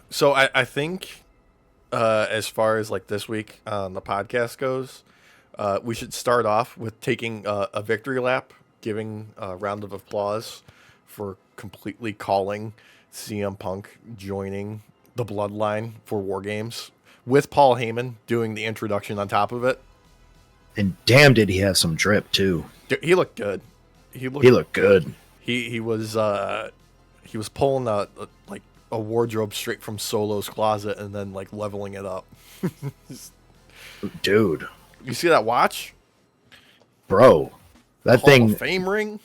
So I think as far as like this week on the podcast goes, we should start off with taking a victory lap, giving a round of applause for completely calling CM Punk joining the Bloodline for War Games with Paul Heyman doing the introduction on top of it. And damn, did he have some drip too? Dude, he looked good. He looked good. He was pulling like a wardrobe straight from Solo's closet and then like leveling it up. Dude, You see that watch? bro, that Hall thing, of Fame ring?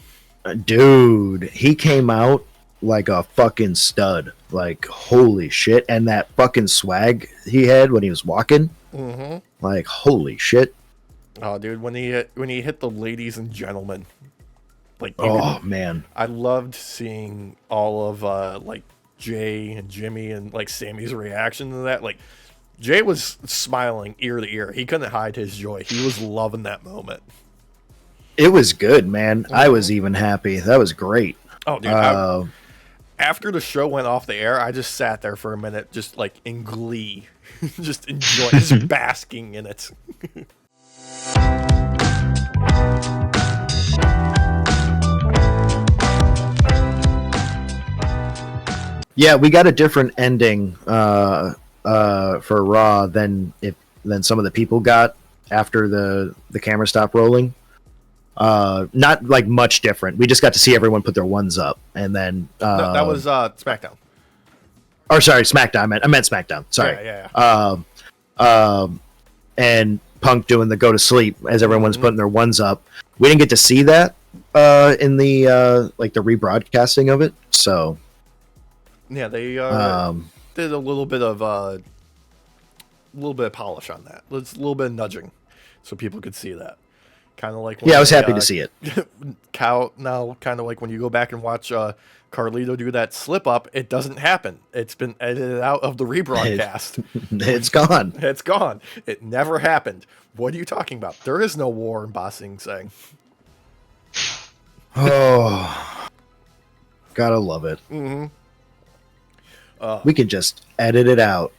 dude, he came out like a fucking stud. Like, holy shit. And that fucking swag he had when he was walking, like, holy shit. Oh, dude, when he hit the ladies and gentlemen, like, Oh, man. I loved seeing all of like Jay and Jimmy and like Sammy's reaction to that. Like, Jay was smiling ear to ear. He couldn't hide his joy. He was loving that moment. It was good, man. I was even happy. That was great. Oh, dude. After the show went off the air, I just sat there for a minute, just like in glee, just enjoying, just basking in it. Yeah, we got a different ending for Raw than some of the people got after the camera stopped rolling. Not like much different. We just got to see everyone put their ones up, and then No, that was SmackDown. Or sorry, SmackDown. I meant SmackDown. Sorry. Yeah. And Punk doing the go to sleep as everyone's putting their ones up. We didn't get to see that in the like the rebroadcasting of it. So Yeah, they did a little bit of polish on that. A little bit of nudging, so people could see that. Kind of like I was happy to see it. Now, kind of like when you go back and watch Carlito do that slip up, it doesn't happen. It's been edited out of the rebroadcast. It's gone. It's gone. It never happened. What are you talking about? There is no war in Ba Sing Se. Oh, gotta love it. We can just edit it out.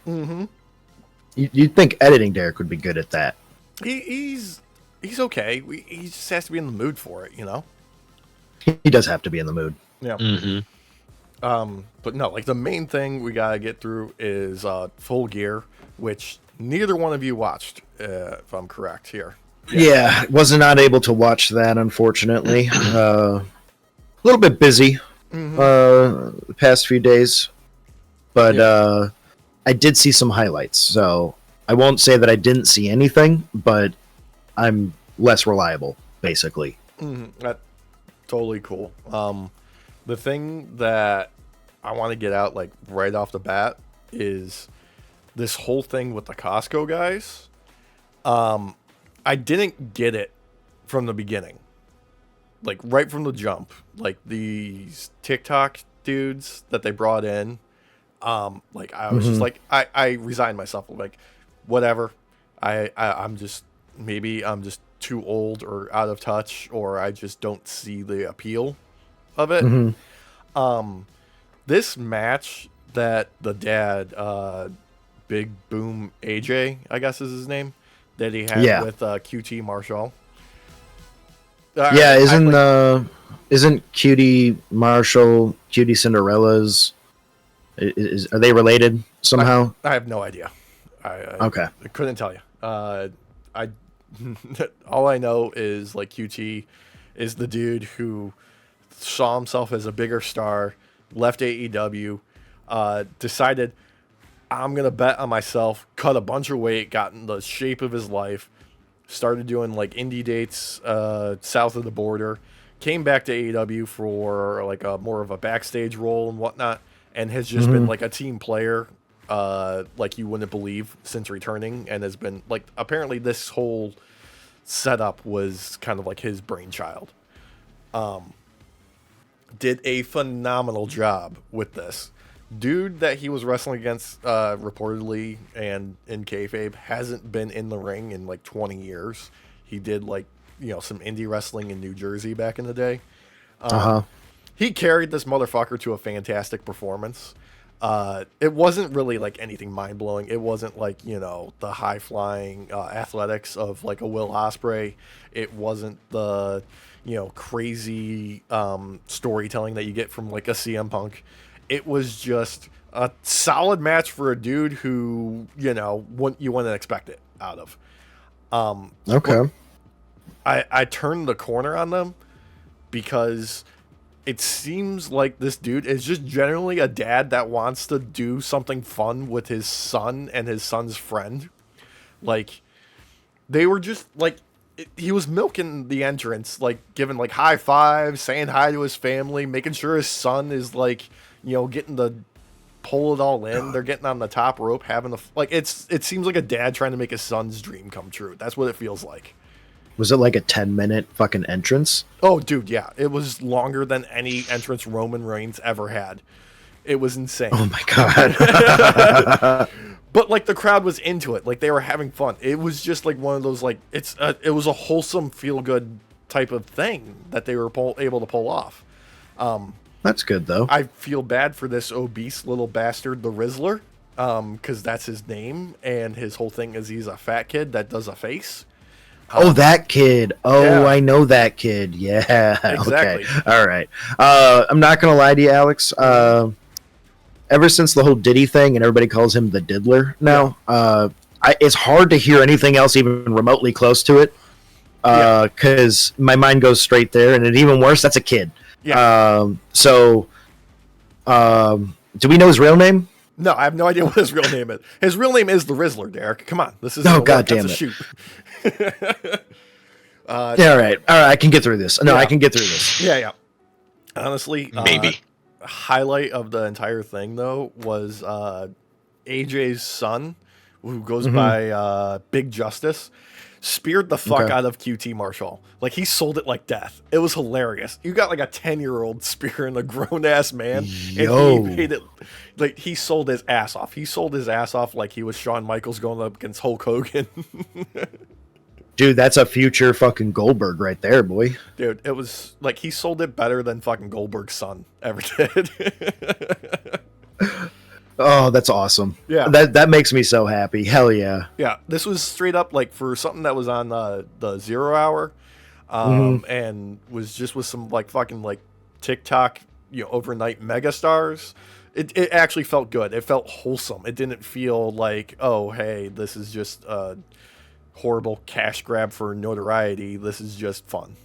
You'd think editing Derek would be good at that. He's okay. He just has to be in the mood for it, you know? He does have to be in the mood. Yeah. But no, like the main thing we gotta get through is Full Gear, which neither one of you watched, if I'm correct here. Yeah, wasn't not able to watch that, unfortunately. A little bit busy the past few days, but I did see some highlights, so I won't say that I didn't see anything, but I'm less reliable, basically. That's totally cool. The thing that I want to get out like right off the bat is this whole thing with the Costco guys. I didn't get it from the beginning, like right from the jump. Like these TikTok dudes that they brought in, like I was just like I resigned myself. Like whatever. I'm just maybe I'm just too old or out of touch, or I just don't see the appeal of it. This match that the dad, Big Boom AJ, I guess is his name, that he had with QT Marshall. Isn't QT Marshall QT Cinderella's? Are they related somehow? I have no idea. Okay, I couldn't tell you. All I know is like QT is the dude who saw himself as a bigger star, left AEW, decided I'm gonna bet on myself, cut a bunch of weight, got in the shape of his life, started doing like indie dates south of the border, came back to AEW for like a more of a backstage role and whatnot, and has just been like a team player like you wouldn't believe since returning, and has been like apparently this whole setup was kind of like his brainchild. Did a phenomenal job with this. Dude that he was wrestling against reportedly and in kayfabe hasn't been in the ring in like 20 years. He did like, you know, some indie wrestling in New Jersey back in the day. He carried this motherfucker to a fantastic performance. It wasn't really like anything mind blowing. It wasn't like, you know, the high flying athletics of like a Will Ospreay. It wasn't the, you know, crazy storytelling that you get from like a CM Punk. It was just a solid match for a dude who, you know, you wouldn't expect it out of. Okay. I turned the corner on them because it seems like this dude is just generally a dad that wants to do something fun with his son and his son's friend. Like, they were just like, he was milking the entrance, like giving like high fives, saying hi to his family, making sure his son is like, you know, getting the pull it all in. They're getting on the top rope, having the like. It seems like a dad trying to make his son's dream come true. That's what it feels like. Was it like a 10-minute fucking entrance? Oh, dude, yeah. It was longer than any entrance Roman Reigns ever had. It was insane. Oh my god. But like the crowd was into it. Like they were having fun. It was just like one of those like it was a wholesome, feel good type of thing that they were able to pull off. That's good though. I feel bad for this obese little bastard, the Rizzler, because that's his name, and his whole thing is he's a fat kid that does a face. Oh, that kid. Oh, yeah. I know that kid. Yeah. Exactly. Okay. All right. I'm not going to lie to you, Alex. Ever since the whole Diddy thing and everybody calls him the Diddler now, it's hard to hear anything else even remotely close to it because my mind goes straight there. And even worse, that's a kid. Yeah. Do we know his real name? No, I have no idea what his real name is. His real name is the Rizzler, Derek. Come on. This is God damn it. Shoot. All right. I can get through this. No, I can get through this. Yeah. Honestly, maybe. Highlight of the entire thing though was AJ's son, who goes by Big Justice, speared the fuck out of QT Marshall. Like he sold it like death. It was hilarious. You got like a 10-year-old spearing a grown ass man, and he made it like he sold his ass off. He sold his ass off like he was Shawn Michaels going up against Hulk Hogan. Dude, that's a future fucking Goldberg right there, boy. Dude, it was like he sold it better than fucking Goldberg's son ever did. Oh, that's awesome. Yeah. That makes me so happy. Hell yeah. Yeah, this was straight up like for something that was on the 0 hour and was just with some like fucking like TikTok, you know, overnight megastars. It actually felt good. It felt wholesome. It didn't feel like, oh, hey, this is just horrible cash grab for notoriety. This is just fun.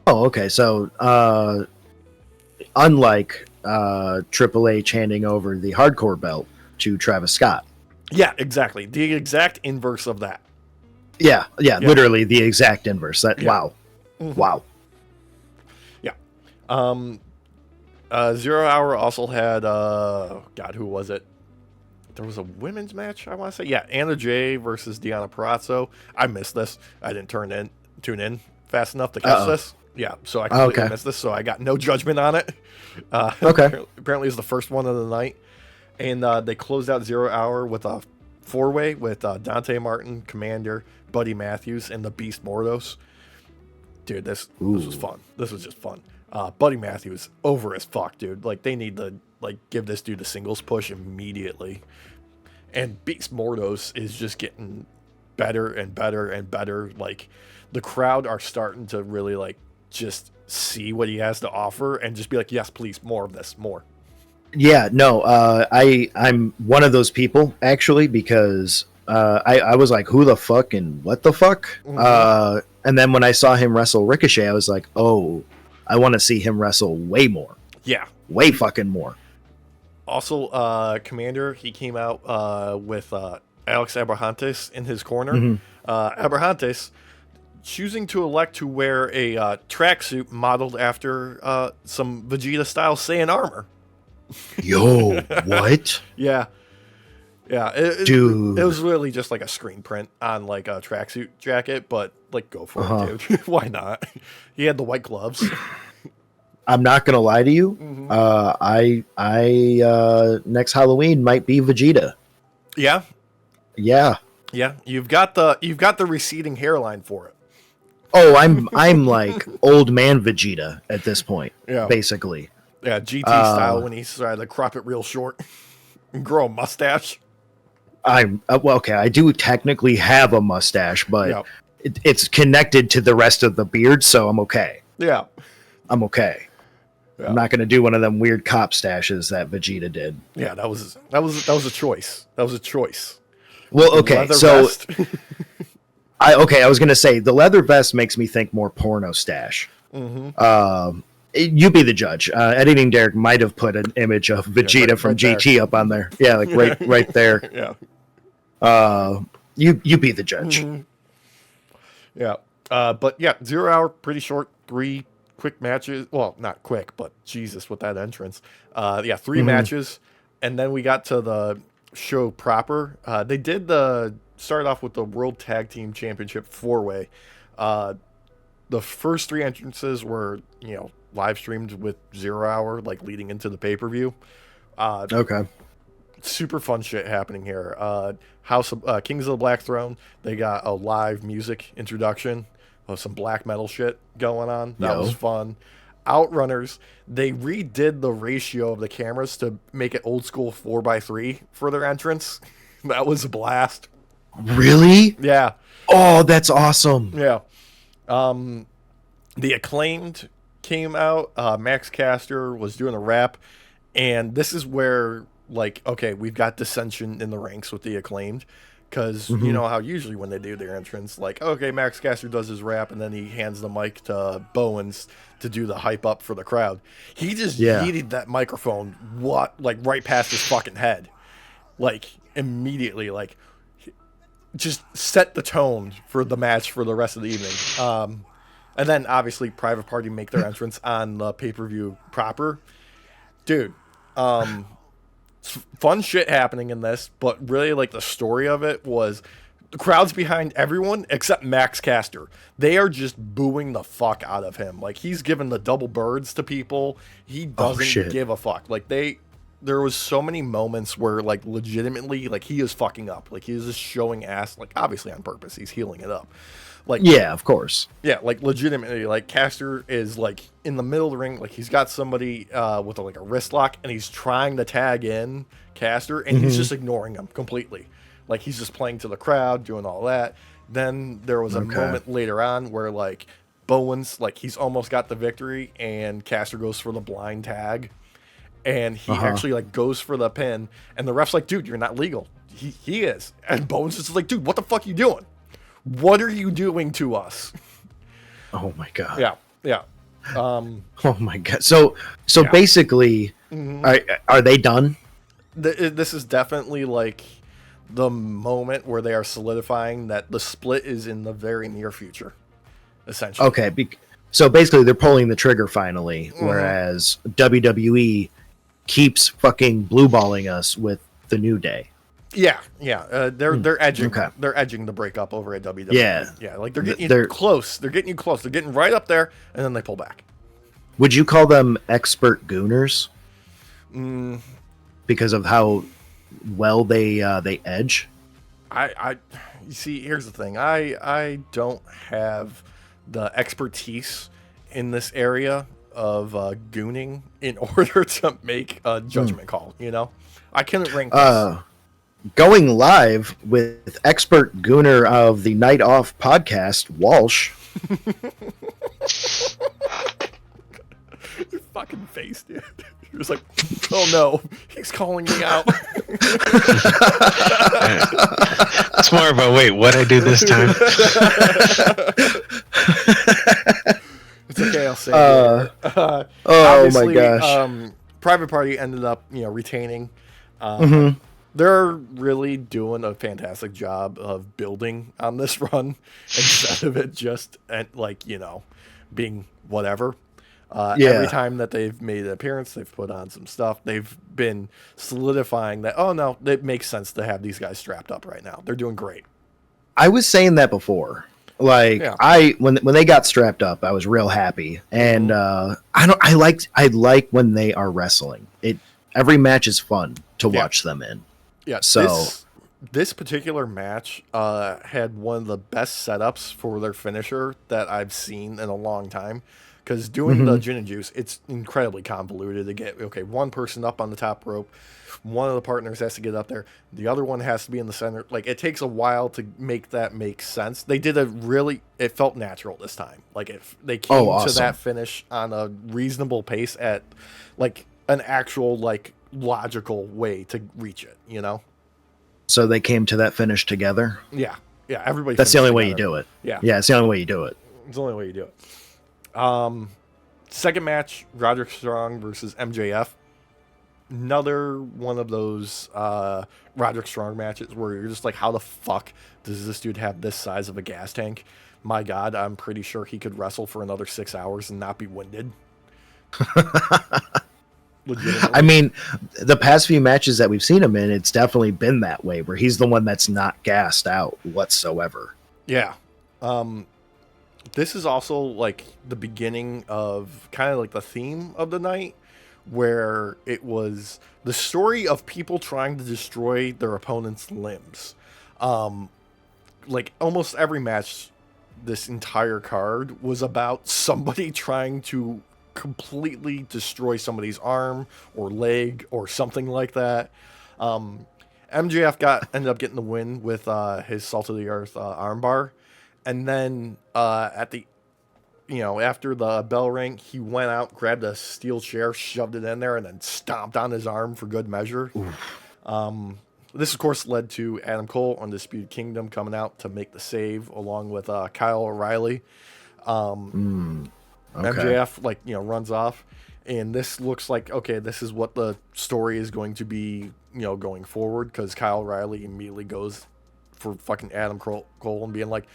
Oh, okay. So, unlike Triple H handing over the hardcore belt to Travis Scott. Yeah, exactly. The exact inverse of that. Yeah. Literally the exact inverse. Wow. Mm-hmm. Wow. Yeah. 0 hour also had God, who was it? There was a women's match, I want to say. Yeah, Anna Jay versus Deonna Purrazzo. I missed this. I didn't tune in fast enough to catch this. Yeah, so I completely missed this, so I got no judgment on it. Okay. Apparently it's the first one of the night. And they closed out 0 hour with a 4-way with Dante Martin, Commander, Buddy Matthews, and the Beast Mordos. Dude, this was fun. This was just fun. Buddy Matthews, over as fuck, dude. Like, they need to give this dude a singles push immediately. And Beast Mordos is just getting better and better and better. Like, the crowd are starting to really, just see what he has to offer and just be like, yes, please, more of this, more. Yeah, no, I'm one of those people, actually, because I was like, who the fuck and what the fuck? Mm-hmm. And then when I saw him wrestle Ricochet, I was like, oh, I want to see him wrestle way more. Yeah. Way fucking more. Also, Commander, he came out with Alex Abrahantes in his corner. Mm-hmm. Abrahantes choosing to elect to wear a tracksuit modeled after some Vegeta-style Saiyan armor. Yo, what? Yeah. Dude. It was really just like a screen print on like a tracksuit jacket, but go for it, dude. Why not? He had the white gloves. I'm not gonna lie to you. Mm-hmm. I next Halloween might be Vegeta. Yeah. Yeah. Yeah. You've got the receding hairline for it. Oh, I'm like old man Vegeta at this point. Yeah. Basically. Yeah, GT style when he decided to crop it real short and grow a mustache. Well, okay. I do technically have a mustache, but Yeah. it's connected to the rest of the beard, so I'm okay. Yeah. I'm okay. Yeah. I'm not going to do one of them weird cop stashes that Vegeta did. Yeah, that was a choice. That was a choice. Well, okay, Leather so vest. I was going to say the leather vest makes me think more porno stash. You be the judge. Editing Derek might have put an image of Vegeta from GT there. Up on there. Yeah, like right there. Yeah. You be the judge. Yeah. But yeah, 0 hour, pretty short, 3 quick matches. Well, not quick, but Jesus, with that entrance. 3 matches, and then we got to the show proper. They did start off with the World Tag Team Championship 4-way. The first 3 entrances were, live streamed with 0 hour, like leading into the pay-per-view. Okay. Super fun shit happening here. House of Kings of the Black Throne. They got a live music introduction of some black metal shit going on. That was fun. Outrunners. They redid the ratio of the cameras to make it old school 4x3 for their entrance. That was a blast. Really? Yeah. Oh, that's awesome. Yeah. The Acclaimed came out. Max Caster was doing a rap, and this is where, like, okay, we've got dissension in the ranks with the Acclaimed, because you know how usually when they do their entrance, like, okay, Max Caster does his rap, and then he hands the mic to Bowens to do the hype up for the crowd. He just yeeted that microphone right past his fucking head, like immediately, like just set the tone for the match for the rest of the evening. And then obviously Private Party make their entrance on the pay-per-view proper. Dude, fun shit happening in this, but really, like, the story of it was the crowd's behind everyone except Max Caster. They are just booing the fuck out of him. Like, he's giving the double birds to people. He doesn't give a fuck. Like, there was so many moments where, like, legitimately, like, he is fucking up. Like, he is just showing ass, like, obviously on purpose. He's healing it up. Like, yeah, of course. Yeah, like, legitimately, like, Caster is, like, in the middle of the ring. Like, he's got somebody with, like, a wrist lock, and he's trying to tag in Caster, and he's just ignoring him completely. Like, he's just playing to the crowd, doing all that. Then there was a moment later on where, like, Bowens, like, he's almost got the victory, and Caster goes for the blind tag. And he actually, like, goes for the pin, and the ref's like, dude, you're not legal. He is. And Bowens is like, dude, what the fuck are you doing? What are you doing to us? Oh my god. Yeah. Oh my god. So basically, are they done? This is definitely, like, the moment where they are solidifying that the split is in the very near future, essentially. Okay. So basically, they're pulling the trigger finally, whereas WWE keeps fucking blue balling us with the New Day. Yeah. They're edging. Okay. They're edging the breakup over at WWE. Yeah. Like, they're getting you close. They're getting you close. They're getting right up there, and then they pull back. Would you call them expert gooners? Because of how well they edge. You see, here's the thing. I don't have the expertise in this area of gooning in order to make a judgment call. You know, I couldn't rank this. Going live with expert gooner of the Night Off podcast, Walsh. Your fucking face, dude. You're just like, oh no, he's calling me out. It's more of a wait, what'd I do this time? It's okay, I'll say it. Oh my gosh. Private Party ended up, retaining. They're really doing a fantastic job of building on this run instead of it just being whatever. Every time that they've made an appearance, they've put on some stuff. They've been solidifying that, oh no, it makes sense to have these guys strapped up right now. They're doing great. I was saying that before. Like, when they got strapped up, I was real happy. And I like when they are wrestling. Every match is fun to watch them in. Yeah. So this particular match had one of the best setups for their finisher that I've seen in a long time. because doing the gin and juice, it's incredibly convoluted to get, okay, one person up on the top rope, one of the partners has to get up there, the other one has to be in the center. Like, it takes a while to make that make sense. They did it felt natural this time. Like, if they came to that finish on a reasonable pace at, like, an actual, like, logical way to reach it, you know? So they came to that finish together? Yeah. Yeah, everybody. That's the only way you do it. Yeah. Yeah, it's the only way you do it. It's the only way you do it. Second match, Roderick Strong versus MJF. Another one of those Roderick Strong matches where you're just like, how the fuck does this dude have this size of a gas tank? My God, I'm pretty sure he could wrestle for another 6 hours and not be winded. I mean, the past few matches that we've seen him in, it's definitely been that way, where he's the one that's not gassed out whatsoever. Yeah. This is also like the beginning of kind of like the theme of the night, where it was the story of people trying to destroy their opponent's limbs. Like almost every match, this entire card was about somebody trying to completely destroy somebody's arm or leg or something like that. MJF ended up getting the win with his Salt of the Earth armbar. And then after the bell rang, he went out, grabbed a steel chair, shoved it in there, and then stomped on his arm for good measure. This, of course, led to Adam Cole, Undisputed Kingdom, coming out to make the save, along with Kyle O'Reilly. Okay. MJF, runs off. And this looks like, okay, this is what the story is going to be, going forward, because Kyle O'Reilly immediately goes for fucking Adam Cole and being like,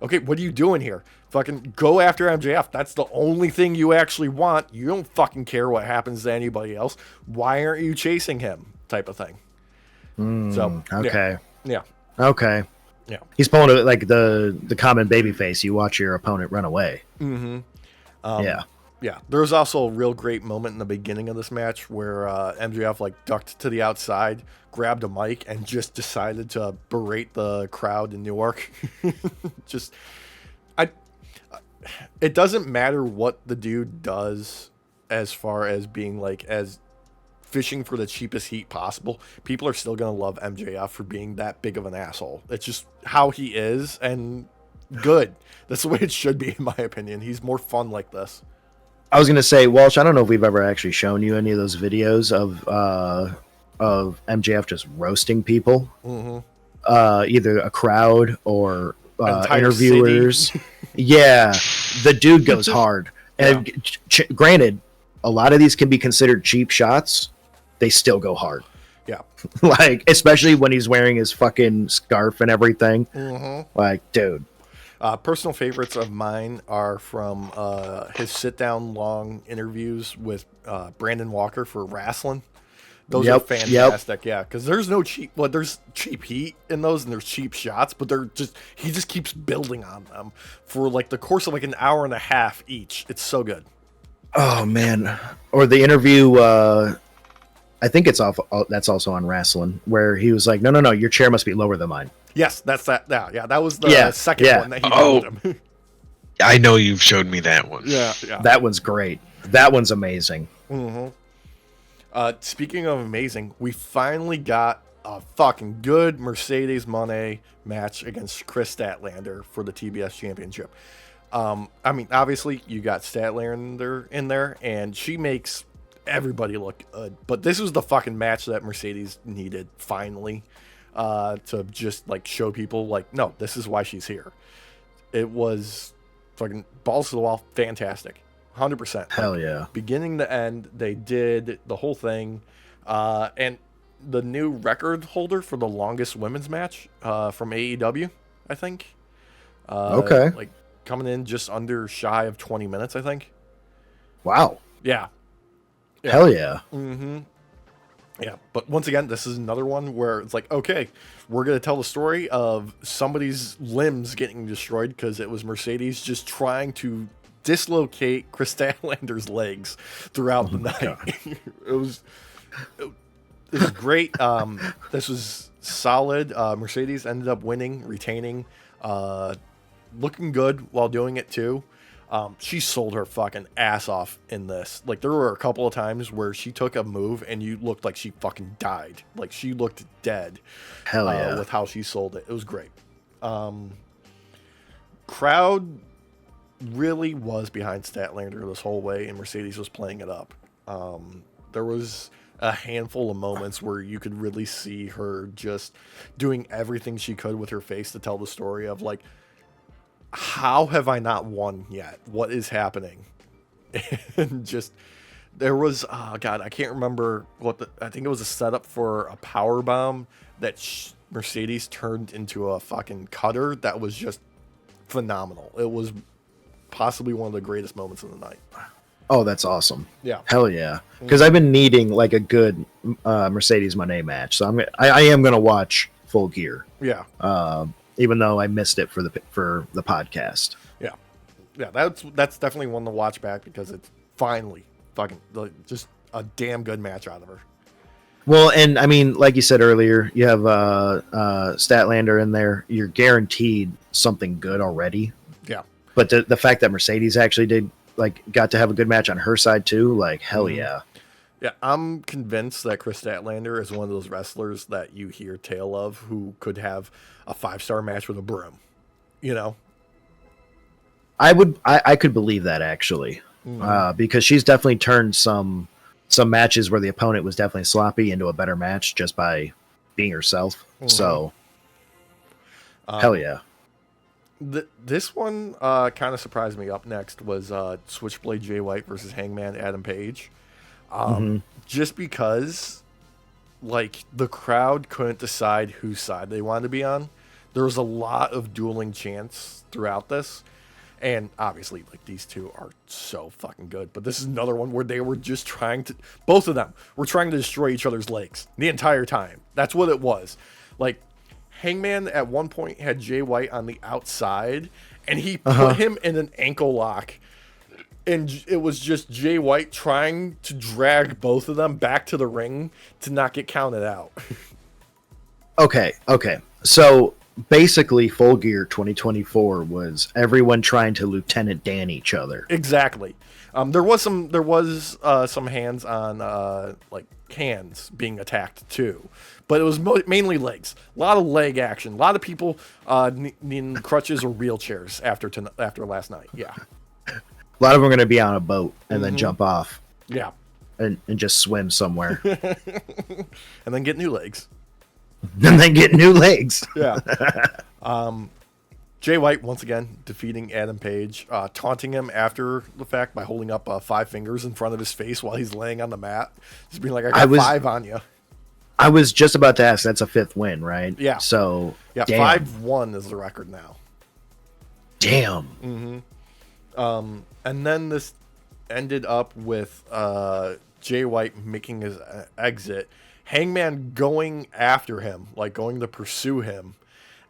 okay, what are you doing here? Fucking go after MJF. That's the only thing you actually want. You don't fucking care what happens to anybody else. Why aren't you chasing him? Type of thing. Okay. Yeah. Okay. Yeah. He's pulling it like the common baby face. You watch your opponent run away. Mm-hmm. Yeah. Yeah. There was also a real great moment in the beginning of this match where MJF ducked to the outside, grabbed a mic, and just decided to berate the crowd in Newark. It doesn't matter what the dude does as far as being as fishing for the cheapest heat possible. People are still going to love MJF for being that big of an asshole. It's just how he is, and good. That's the way it should be, in my opinion. He's more fun like this. I was going to say, Walsh, I don't know if we've ever actually shown you any of those videos of MJF just roasting people. Mm-hmm. Either a crowd or interviewers. Yeah, the dude goes hard. And granted, a lot of these can be considered cheap shots. They still go hard. Yeah. Especially when he's wearing his fucking scarf and everything. Mm-hmm. Dude. Personal favorites of mine are from his sit-down long interviews with Brandon Walker for Wrestling. Those are fantastic, yeah, because there's no cheap. Well, there's cheap heat in those, and there's cheap shots, but he just keeps building on them for the course of an hour and a half each. It's so good. Oh man, or the interview. I think it's off. That's also on Wrestling, where he was like, "No, your chair must be lower than mine." Yes, that's that. Yeah, that was the second one that he told him. I know you've showed me that one. Yeah. That one's great. That one's amazing. Mm-hmm. Speaking of amazing, we finally got a fucking good Mercedes Moné match against Chris Statlander for the TBS Championship. Obviously, you got Statlander in there, and she makes everybody look good. But this was the fucking match that Mercedes needed, finally, to just, show people, no, this is why she's here. It was fucking balls to the wall, fantastic. 100%. Hell yeah. Beginning to end, they did the whole thing. And the new record holder for the longest women's match from AEW, I think. Okay. Coming in just under shy of 20 minutes, I think. Wow. Yeah. Hell yeah. Mm-hmm. Yeah. But once again, this is another one where it's okay, we're going to tell the story of somebody's limbs getting destroyed because it was Mercedes just trying to dislocate Chris Statlander's legs throughout the night. It was great. This was solid. Mercedes ended up winning, retaining, looking good while doing it too. She sold her fucking ass off in this. Like, there were a couple of times where she took a move and you looked like she fucking died. Like, she looked dead. Hell yeah. With how she sold it. It was great. Crowd really was behind Statlander this whole way, and Mercedes was playing it up. There was a handful of moments where you could really see her just doing everything she could with her face to tell the story of, like, how have I not won yet? What is happening? And just, there was, oh God, I can't remember I think it was a setup for a power bomb that Mercedes turned into a fucking cutter that was just phenomenal. It was possibly one of the greatest moments of the night. Oh, that's awesome. Yeah. Hell yeah. Because I've been needing like a good Mercedes Moné match. So I am going to watch Full Gear. Yeah. Even though I missed it for the podcast. Yeah. Yeah, that's definitely one to watch back because it's finally fucking just a damn good match out of her. Well, and I mean, like you said earlier, you have Statlander in there. You're guaranteed something good already. Yeah. But the fact that Mercedes actually got to have a good match on her side too, like hell yeah. Yeah, I'm convinced that Chris Statlander is one of those wrestlers that you hear tale of who could have a 5-star match with a broom. You know? I could believe that actually. Because she's definitely turned some matches where the opponent was definitely sloppy into a better match just by being herself. So hell yeah. This one kind of surprised me. Up next was Switchblade Jay White versus Hangman Adam Page. Just because, like, the crowd couldn't decide whose side they wanted to be on. There was a lot of dueling chants throughout this. And obviously, like, these two are so fucking good. But this is another one where they were just both of them were trying to destroy each other's legs the entire time. That's what it was. Like, Hangman at one point had Jay White on the outside, and he put him in an ankle lock. And it was just Jay White trying to drag both of them back to the ring to not get counted out. Okay. So basically, Full Gear 2024 was everyone trying to Lieutenant Dan each other. Exactly. There was some hands on like hands being attacked too, but it was mainly legs. A lot of leg action. A lot of people needing crutches or wheelchairs after last night. Yeah. A lot of them are going to be on a boat and then jump off. Yeah. And just swim somewhere. And then get new legs. And then get new legs. Yeah. Jay White, once again, defeating Adam Page, taunting him after the fact by holding up 5 fingers in front of his face while he's laying on the mat. Just being like, I got 5 on you. I was just about to ask, that's a 5th win, right? Yeah. So, yeah, damn. 5-1 is the record now. Damn. And then this ended up with Jay White making his exit, Hangman going after him, like going to pursue him,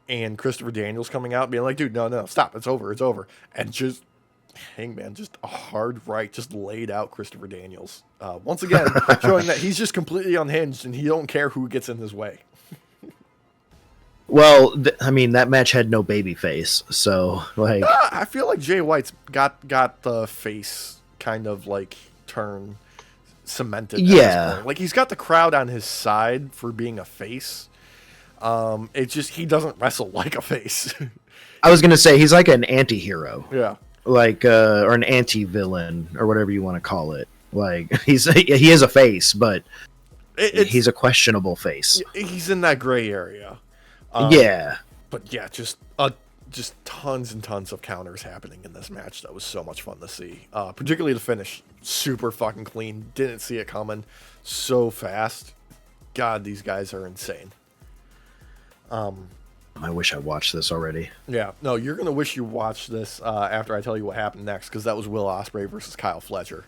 and Christopher Daniels coming out being like, dude, no, stop, it's over. And just Hangman, just a hard right, just laid out Christopher Daniels. Once again, showing that he's just completely unhinged and he don't care who gets in his way. Well, I mean, that match had no baby face, so, like... I feel like Jay White's got the face kind of, like, turn cemented. Yeah. Like, he's got the crowd on his side for being a face. It's just, he doesn't wrestle like a face. I was going to say, he's like an anti-hero. Yeah. Like, or an anti-villain, or whatever you want to call it. Like, he is a face, but he's a questionable face. He's in that gray area. Yeah. But yeah, just tons and tons of counters happening in this match. That was so much fun to see. Particularly the finish. Super fucking clean. Didn't see it coming so fast. God, these guys are insane. I wish I watched this already. Yeah. No, you're going to wish you watched this after I tell you what happened next, because that was Will Ospreay versus Kyle Fletcher.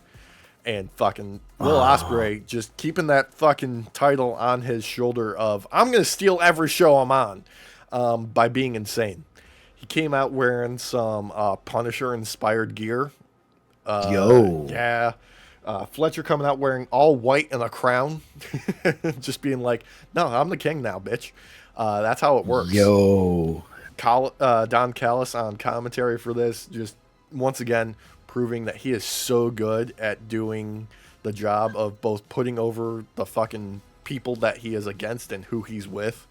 And fucking Will Ospreay just keeping that fucking title on his shoulder of, I'm going to steal every show I'm on, by being insane. He came out wearing some Punisher-inspired gear. Yo. Yeah. Fletcher coming out wearing all white and a crown. Just being like, no, I'm the king now, bitch. That's how it works. Yo. Don Callis on commentary for this, just once again proving that he is so good at doing the job of both putting over the fucking people that he is against and who he's with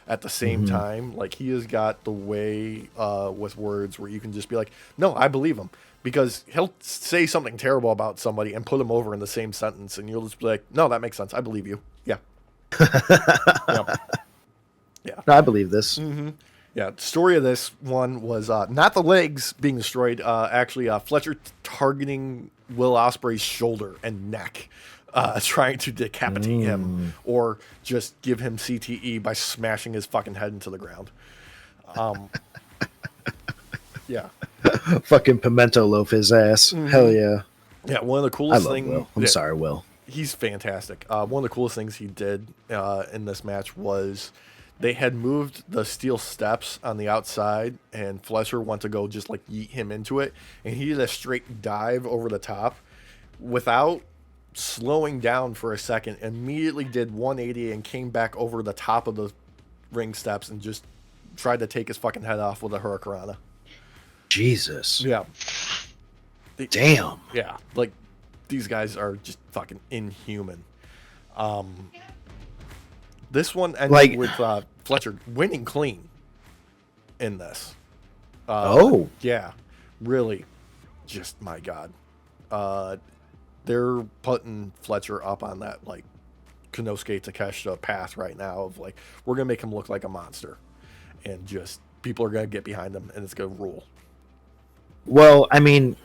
at the same time. Like, he has got the way with words where you can just be like, no, I believe him. Because he'll say something terrible about somebody and put him over in the same sentence, and you'll just be like, no, that makes sense. I believe you. Yeah. Yeah. Yeah. No, I believe this. Yeah, the story of this one was not the legs being destroyed, actually Fletcher targeting Will Ospreay's shoulder and neck, trying to decapitate him or just give him CTE by smashing his fucking head into the ground. Yeah. Fucking pimento loaf his ass. Hell yeah. Yeah, one of the I coolest love things. Will. I'm sorry, Will. He's fantastic. One of the coolest things he did in this match was they had moved the steel steps on the outside, and Fletcher went to go just like yeet him into it, and he did a straight dive over the top without slowing down for a second. Immediately did 180 and came back over the top of the ring steps and just tried to take his fucking head off with a hurricanrana. Jesus. Yeah. Damn. Yeah, like, these guys are just fucking inhuman. This one ended with Fletcher winning clean in this. Yeah, really, just my God. They're putting Fletcher up on that, like, Konosuke Takeshita path right now of, like, we're going to make him look like a monster. And just, people are going to get behind him, and it's going to rule. Well, I mean,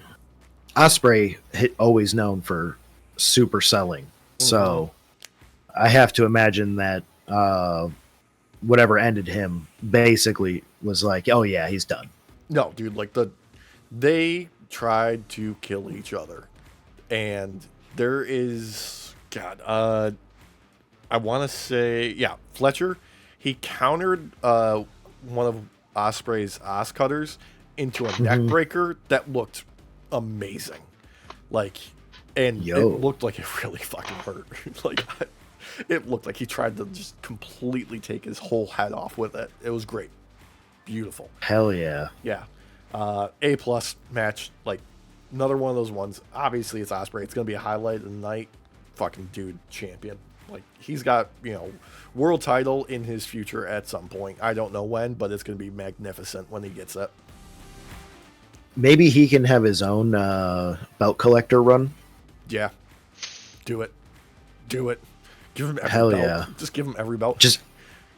Ospreay always known for super selling. So I have to imagine that whatever ended him basically was like, oh yeah, he's done. No, dude, like, they tried to kill each other. And there is, God, I want to say, yeah, Fletcher, he countered one of Ospreay's ass cutters into a neck breaker that looked amazing. Like, and it looked like it really fucking hurt. Like, it looked like he tried to just completely take his whole head off with it. It was great. Beautiful. Hell yeah. Yeah. A+ match, like, another one of those ones. Obviously, it's Ospreay. It's going to be a highlight of the night. Fucking dude, champion. Like, he's got, world title in his future at some point. I don't know when, but it's going to be magnificent when he gets it. Maybe he can have his own belt collector run. Yeah. Do it. Do it. Give him every Hell belt. yeah. Just give him every belt. Just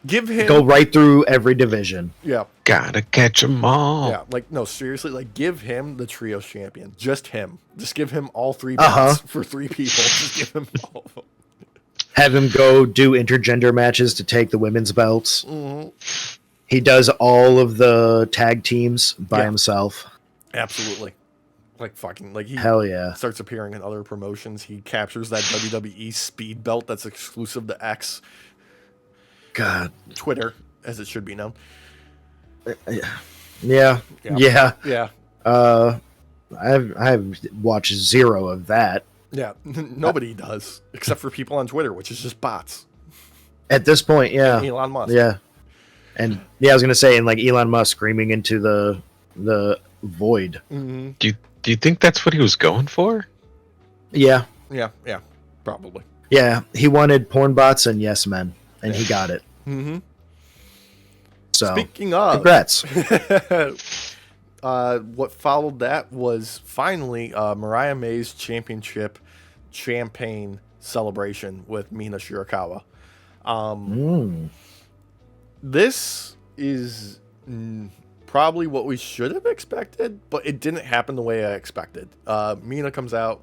give him... go right through every division. Yeah. Gotta catch them all. Yeah, like, no, seriously, like, give him the trios champion. Just him. Just give him all three belts for three people. Just give him all of them. Have him go do intergender matches to take the women's belts. He does all of the tag teams by himself. Absolutely. Like, fucking, like, he Hell yeah. starts appearing in other promotions. He captures that WWE speed belt that's exclusive to X. God. Twitter, as it should be known. Yeah. Yeah. I've watched zero of that. Yeah. Nobody does, except for people on Twitter, which is just bots. At this point, yeah. And Elon Musk. Yeah. And yeah, I was gonna say, and like Elon Musk screaming into the void. Do you think that's what he was going for? Yeah. Yeah. Probably. Yeah. He wanted porn bots and yes men, and he got it. So speaking of, congrats. What followed that was finally Mariah May's championship champagne celebration with Mina Shirakawa. This is probably what we should have expected, but it didn't happen the way I expected. Mina comes out,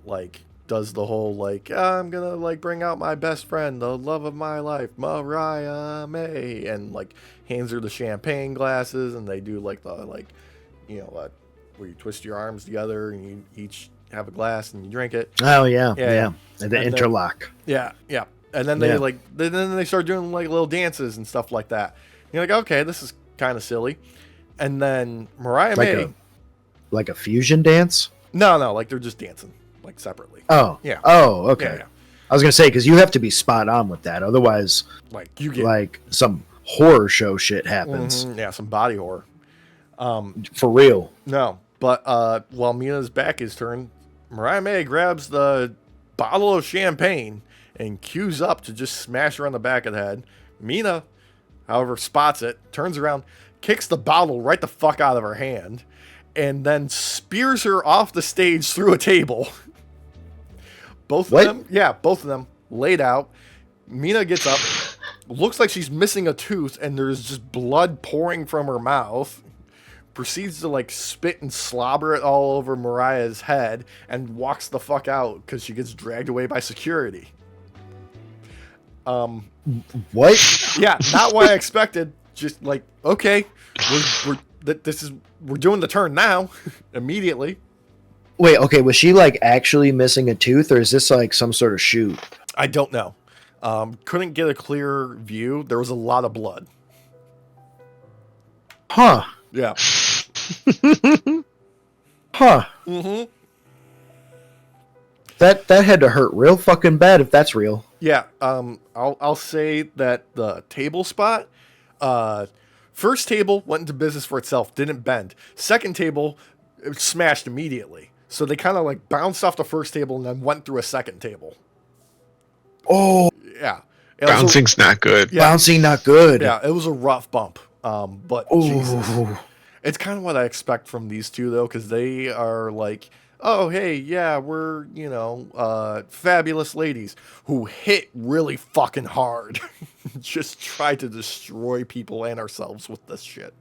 like, does the whole, like, I'm gonna, like, bring out my best friend, the love of my life, Mariah May, and, like, hands her the champagne glasses, and they do, like, the, like, where you twist your arms together and you each have a glass and you drink it. Oh yeah. And the interlock. Yeah. And then they then they start doing, like, little dances and stuff like that. You're like, okay, this is kind of silly. And then Mariah May, like a fusion dance. No, like, they're just dancing, like, separately. Oh yeah. Oh okay. Yeah. I was gonna say, because you have to be spot on with that, otherwise, like, you get like some horror show shit happens. Yeah, some body horror. For real. No, But while Mina's back is turned, Mariah May grabs the bottle of champagne and cues up to just smash her on the back of the head. Mina, however, spots it, turns around, kicks the bottle right the fuck out of her hand, and then spears her off the stage through a table. Both of them laid out. Mina gets up, looks like she's missing a tooth, and there's just blood pouring from her mouth. Proceeds to like spit and slobber it all over Mariah's head and walks the fuck out because she gets dragged away by security. What? Yeah, not what I expected. Just like, okay, we're doing the turn now, immediately. Wait, okay, was she like actually missing a tooth, or is this like some sort of shoot? I don't know. Couldn't get a clear view. There was a lot of blood. Huh. Yeah. Huh. Mm-hmm. That had to hurt real fucking bad if that's real. Yeah. I'll say that the table spot, first table went into business for itself, didn't bend. Second table, it smashed immediately. So they kind of like bounced off the first table and then went through a second table. Oh. Yeah. Bouncing's not good. Yeah. Bouncing not good. Yeah, it was a rough bump. But Jesus. It's kind of what I expect from these two, though, because they are like, oh, hey, yeah, we're, fabulous ladies who hit really fucking hard. Just try to destroy people and ourselves with this shit.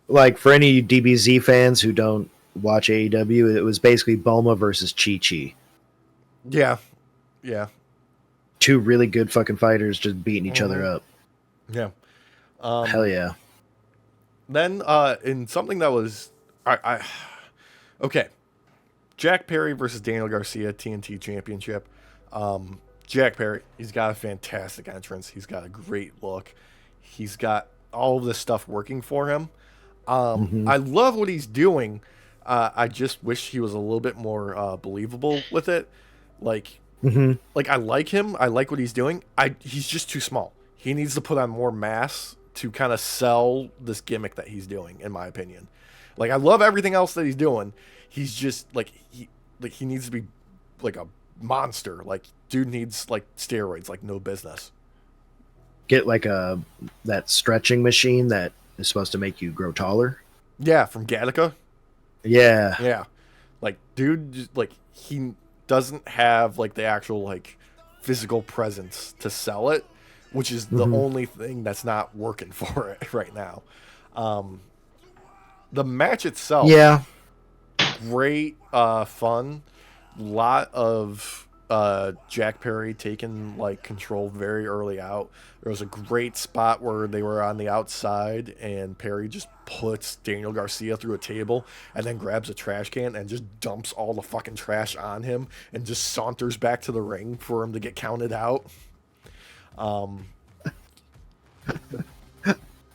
Like, for any DBZ fans who don't watch AEW, it was basically Bulma versus Chi-Chi. Yeah. Yeah. Two really good fucking fighters just beating each other up. Yeah. Hell yeah. Then, in something that was, okay, Jack Perry versus Daniel Garcia TNT Championship. Jack Perry, he's got a fantastic entrance. He's got a great look. He's got all of this stuff working for him. I love what he's doing. I just wish he was a little bit more believable with it. Like I like him. I like what he's doing. He's just too small. He needs to put on more mass to kind of sell this gimmick that he's doing, in my opinion. Like, I love everything else that he's doing. He's just like he needs to be like a monster. Like, dude needs like steroids, like no business. Get like that stretching machine that is supposed to make you grow taller. Yeah, from Gattaca. Yeah. Yeah. Like, dude, just, like, he doesn't have like the actual like physical presence to sell it, which is the only thing that's not working for it right now. The match itself, yeah, great, fun. Lot of Jack Perry taking like control very early out. There was a great spot where they were on the outside and Perry just puts Daniel Garcia through a table and then grabs a trash can and just dumps all the fucking trash on him and just saunters back to the ring for him to get counted out.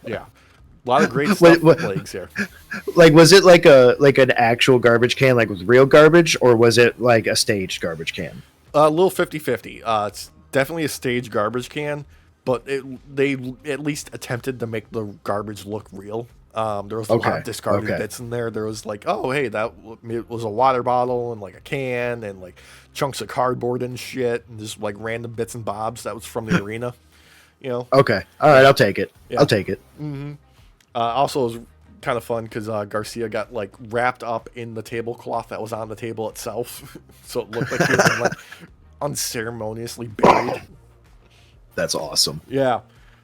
Yeah, a lot of great stuff with legs here. Like, was it like an actual garbage can, like with real garbage, or was it like a staged garbage can? A little 50-50. It's definitely a staged garbage can, but they at least attempted to make the garbage look real. There was a lot of discarded bits in there. There was like, oh, hey, it was a water bottle and like a can and like chunks of cardboard and shit and just like random bits and bobs that was from the arena. You know? Okay. All right, I'll take it. Yeah. I'll take it. Also, it was kind of fun because Garcia got like wrapped up in the tablecloth that was on the table itself, so it looked like he was like unceremoniously buried. That's awesome. Yeah.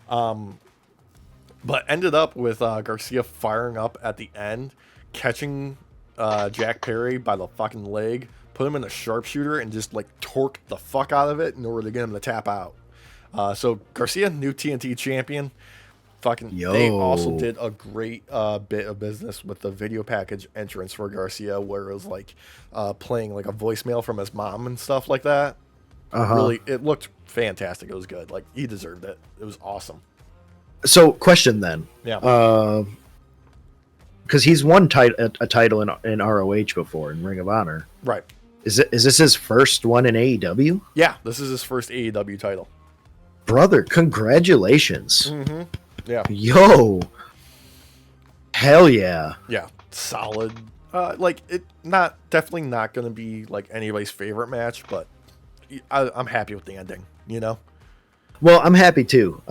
But ended up with Garcia firing up at the end, catching Jack Perry by the fucking leg, put him in a sharpshooter, and just like torqued the fuck out of it in order to get him to tap out. So Garcia, new TNT champion. They also did a great bit of business with the video package entrance for Garcia, where it was like playing like a voicemail from his mom and stuff like that. Really, it looked fantastic. It was good. Like, he deserved it. It was awesome. So, question then. Yeah. Because he's won a title in ROH before, in Ring of Honor. Right. Is this his first one in AEW? Yeah, this is his first AEW title. Brother, congratulations. Yeah. Yo. Hell yeah. Yeah. solid. Definitely not going to be like anybody's favorite match, but I'm happy with the ending. You know. Well, I'm happy too.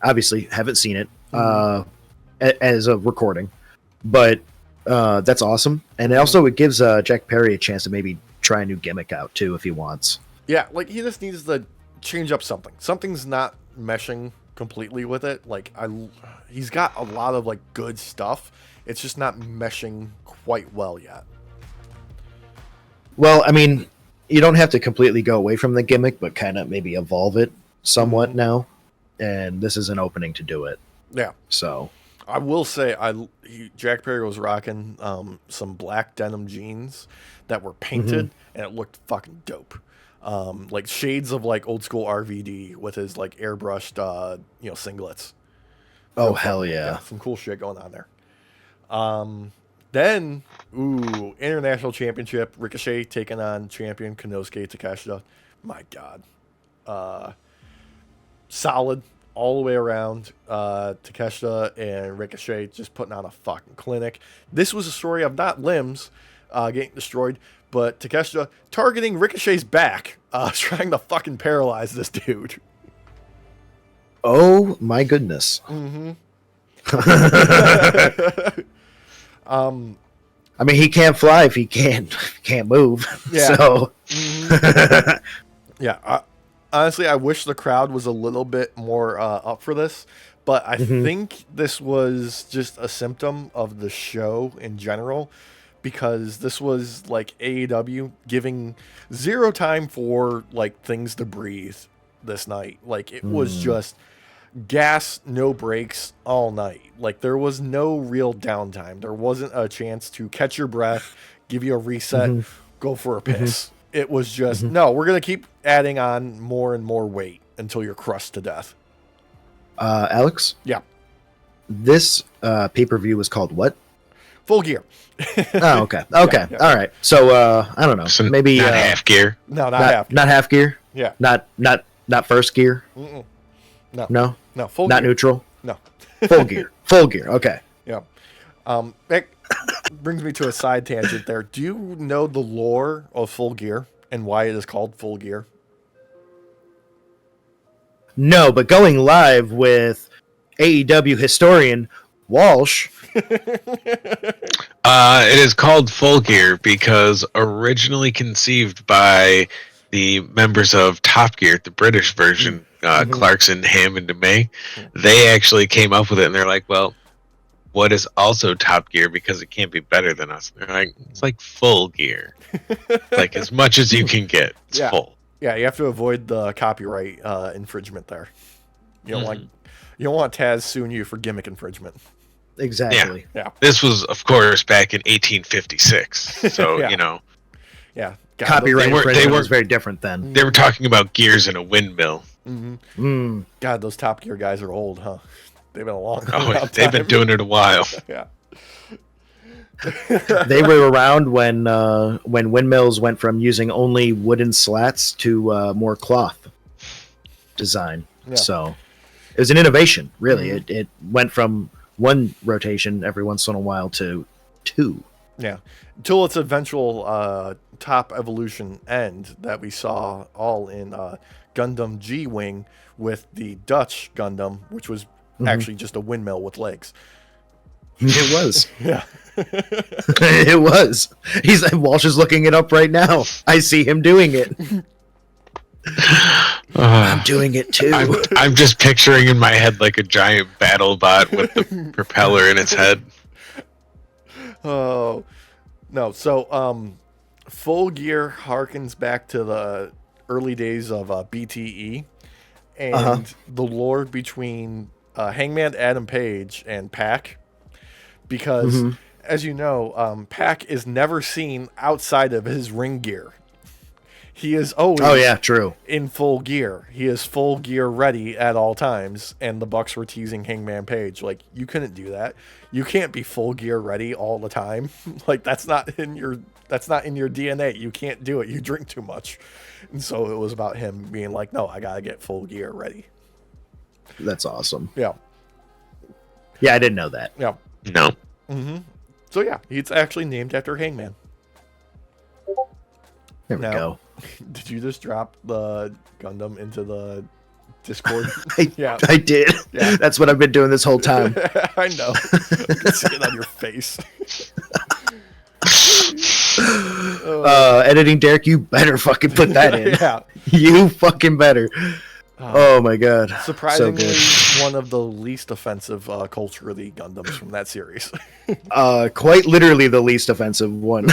Obviously, haven't seen it as a recording, but that's awesome. And also, it gives Jack Perry a chance to maybe try a new gimmick out too if he wants. Yeah, like he just needs to change up something. Something's not meshing completely with it. Like he's got a lot of like good stuff. It's just not meshing quite well yet. Well, I mean, you don't have to completely go away from the gimmick, but kind of maybe evolve it somewhat now. And this is an opening to do it. Yeah. So I will say, Jack Perry was rocking some black denim jeans that were painted, and it looked fucking dope. Like shades of like old school RVD with his like airbrushed, singlets. Oh, hell yeah. Some cool shit going on there. Then, International Championship, Ricochet taking on champion Konosuke Takeshita. My God. Solid all the way around. Takeshita and Ricochet just putting on a fucking clinic. This was a story of not limbs getting destroyed, but Takeshita targeting Ricochet's back, trying to fucking paralyze this dude. Oh, my goodness. I mean, he can't fly if he can't move. Yeah. So, yeah. Honestly, I wish the crowd was a little bit more up for this, but I think this was just a symptom of the show in general, because this was like AEW giving zero time for like things to breathe this night. Like it was just gas, no breaks all night. Like there was no real downtime. There wasn't a chance to catch your breath, give you a reset, go for a piss. It was just, no, we're going to keep adding on more and more weight until you're crushed to death. Alex? Yeah. This pay-per-view was called what? Full Gear. Oh, okay. Okay. Yeah. All right. So, I don't know. So Maybe not half gear. No, not half. Not half gear? Yeah. Not first gear? No. No? Full Not Gear. neutral? No. Full gear. Full gear. Okay. Yeah. That brings me to a side tangent there. Do you know the lore of Full Gear and why it is called Full Gear? No, but going live with AEW historian Walsh. It is called Full Gear because originally conceived by the members of Top Gear, the British version, Clarkson, Hammond, and May. They actually came up with it, and they're like, well, what is also Top Gear, because it can't be better than us? And they're like, it's like Full Gear. Like as much as you can get. It's full. Yeah, you have to avoid the copyright infringement there. You don't want Taz suing you for gimmick infringement. Exactly. Yeah. This was, of course, back in 1856. So, Yeah. Yeah. God, Copyright they were- infringement was very different then. They were talking about gears in a windmill. God, those Top Gear guys are old, huh? They've been a long Oh, they've been doing it a while. Yeah. They were around when windmills went from using only wooden slats to more cloth design. Yeah. So it was an innovation, really. It went from one rotation every once in a while to two. Yeah. Until its eventual top evolution end that we saw all in Gundam G-Wing with the Dutch Gundam, which was actually just a windmill with legs. It was. Yeah. It was. Walsh is looking it up right now. I see him doing it. I'm doing it too. I'm just picturing in my head like a giant battle bot with the propeller in its head. Oh, no. So, Full Gear harkens back to the early days of BTE and the lore between Hangman Adam Page and Pac. Because, as you know, Pac is never seen outside of his ring gear. He is always true. in full gear. He is full gear ready at all times. And the Bucks were teasing Hangman Page. Like, you couldn't do that. You can't be full gear ready all the time. Like, that's not in your DNA. You can't do it. You drink too much. And so it was about him being like, no, I got to get full gear ready. That's awesome. Yeah. Yeah, I didn't know that. Yeah. No. So yeah, it's actually named after Hangman. There we go. Did you just drop the Gundam into the Discord? Yeah, I did. Yeah. That's what I've been doing this whole time. I know. I can see it on your face. Editing Derek, you better fucking put that in. Yeah. You fucking better. Oh my god. Surprisingly, so one of the least offensive culturally Gundams from that series. Quite literally the least offensive one.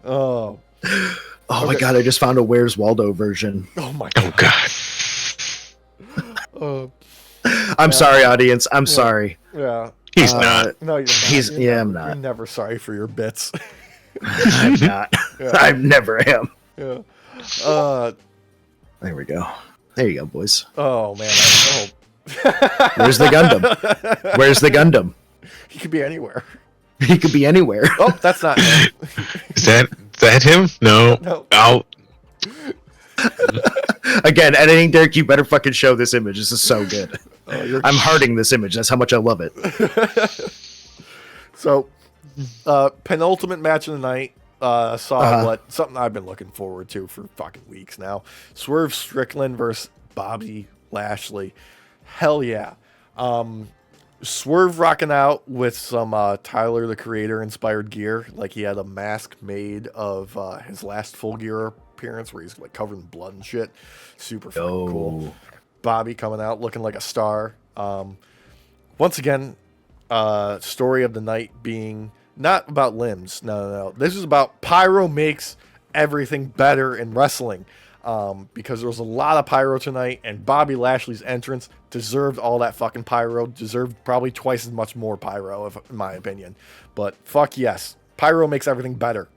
Oh. Oh my god, I just found a Where's Waldo version. Oh my god. Oh god. I'm sorry, audience. I'm sorry. Yeah. He's not. No, you're not. I'm not. You're never sorry for your bits. I'm not. Yeah. I never am. Yeah. There we go. There you go, boys. Oh man. Where's the Gundam? Where's the Gundam? He could be anywhere. He could be anywhere. Oh, that's not him. Is that him? No. No. Oh. Again, editing Derek, you better fucking show this image. This is so good. I'm hearting this image. That's how much I love it. So, penultimate match of the night. Something I've been looking forward to for fucking weeks now. Swerve Strickland versus Bobby Lashley. Hell yeah. Swerve rocking out with some Tyler the Creator inspired gear. Like he had a mask made of his last Full Gear appearance where he's like covered in blood and shit. Super fucking cool. Bobby coming out looking like a star. Once again, story of the night being not about limbs. No. This is about pyro makes everything better in wrestling. Because there was a lot of pyro tonight, and Bobby Lashley's entrance deserved all that fucking pyro, deserved probably twice as much more pyro, in my opinion. But fuck yes, pyro makes everything better.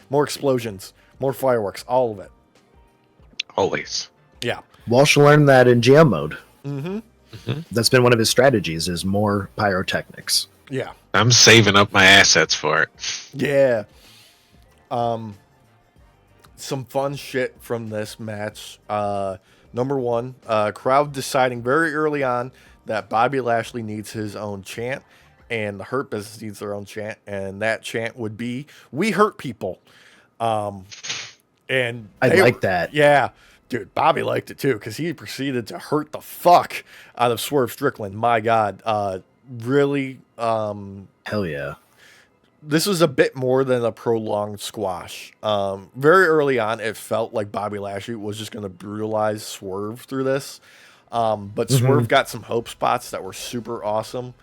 More explosions, more fireworks, all of it. Always. Yeah. Walsh learned that in GM mode. Mm-hmm. That's been one of his strategies, is more pyrotechnics. Yeah. I'm saving up my assets for it. Yeah. Some fun shit from this match. Number one, crowd deciding very early on that Bobby Lashley needs his own chant and the Hurt Business needs their own chant, and that chant would be "We hurt people." And I like that. Yeah, dude, Bobby liked it too because he proceeded to hurt the fuck out of Swerve Strickland. My God, really. Hell yeah. This was a bit more than a prolonged squash. Very early on, it felt like Bobby Lashley was just going to brutalize Swerve through this. But Swerve got some hope spots that were super awesome.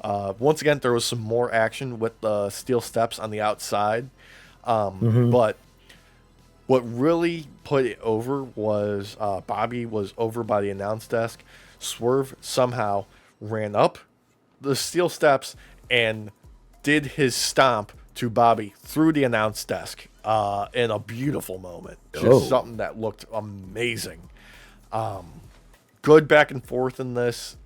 Once again, there was some more action with the steel steps on the outside. But what really put it over was Bobby was over by the announce desk. Swerve somehow ran up the steel steps and did his stomp to Bobby through the announce desk in a beautiful moment. Just something that looked amazing. Good back and forth in this.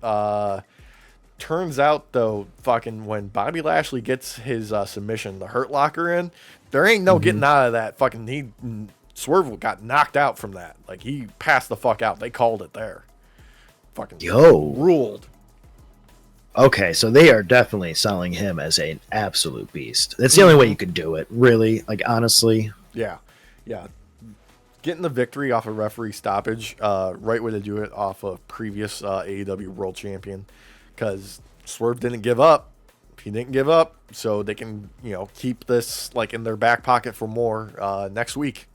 Turns out, though, fucking when Bobby Lashley gets his submission, the Hurt Locker in, there ain't no getting out of that. Fucking Swerve got knocked out from that. Like, he passed the fuck out. They called it there. Fucking ruled. Okay, so they are definitely selling him as an absolute beast. That's the only way you could do it, really. Like, honestly. Yeah. Getting the victory off a referee stoppage, right way to do it off a previous AEW World Champion. Because Swerve didn't give up. He didn't give up, so they can, keep this like in their back pocket for more next week.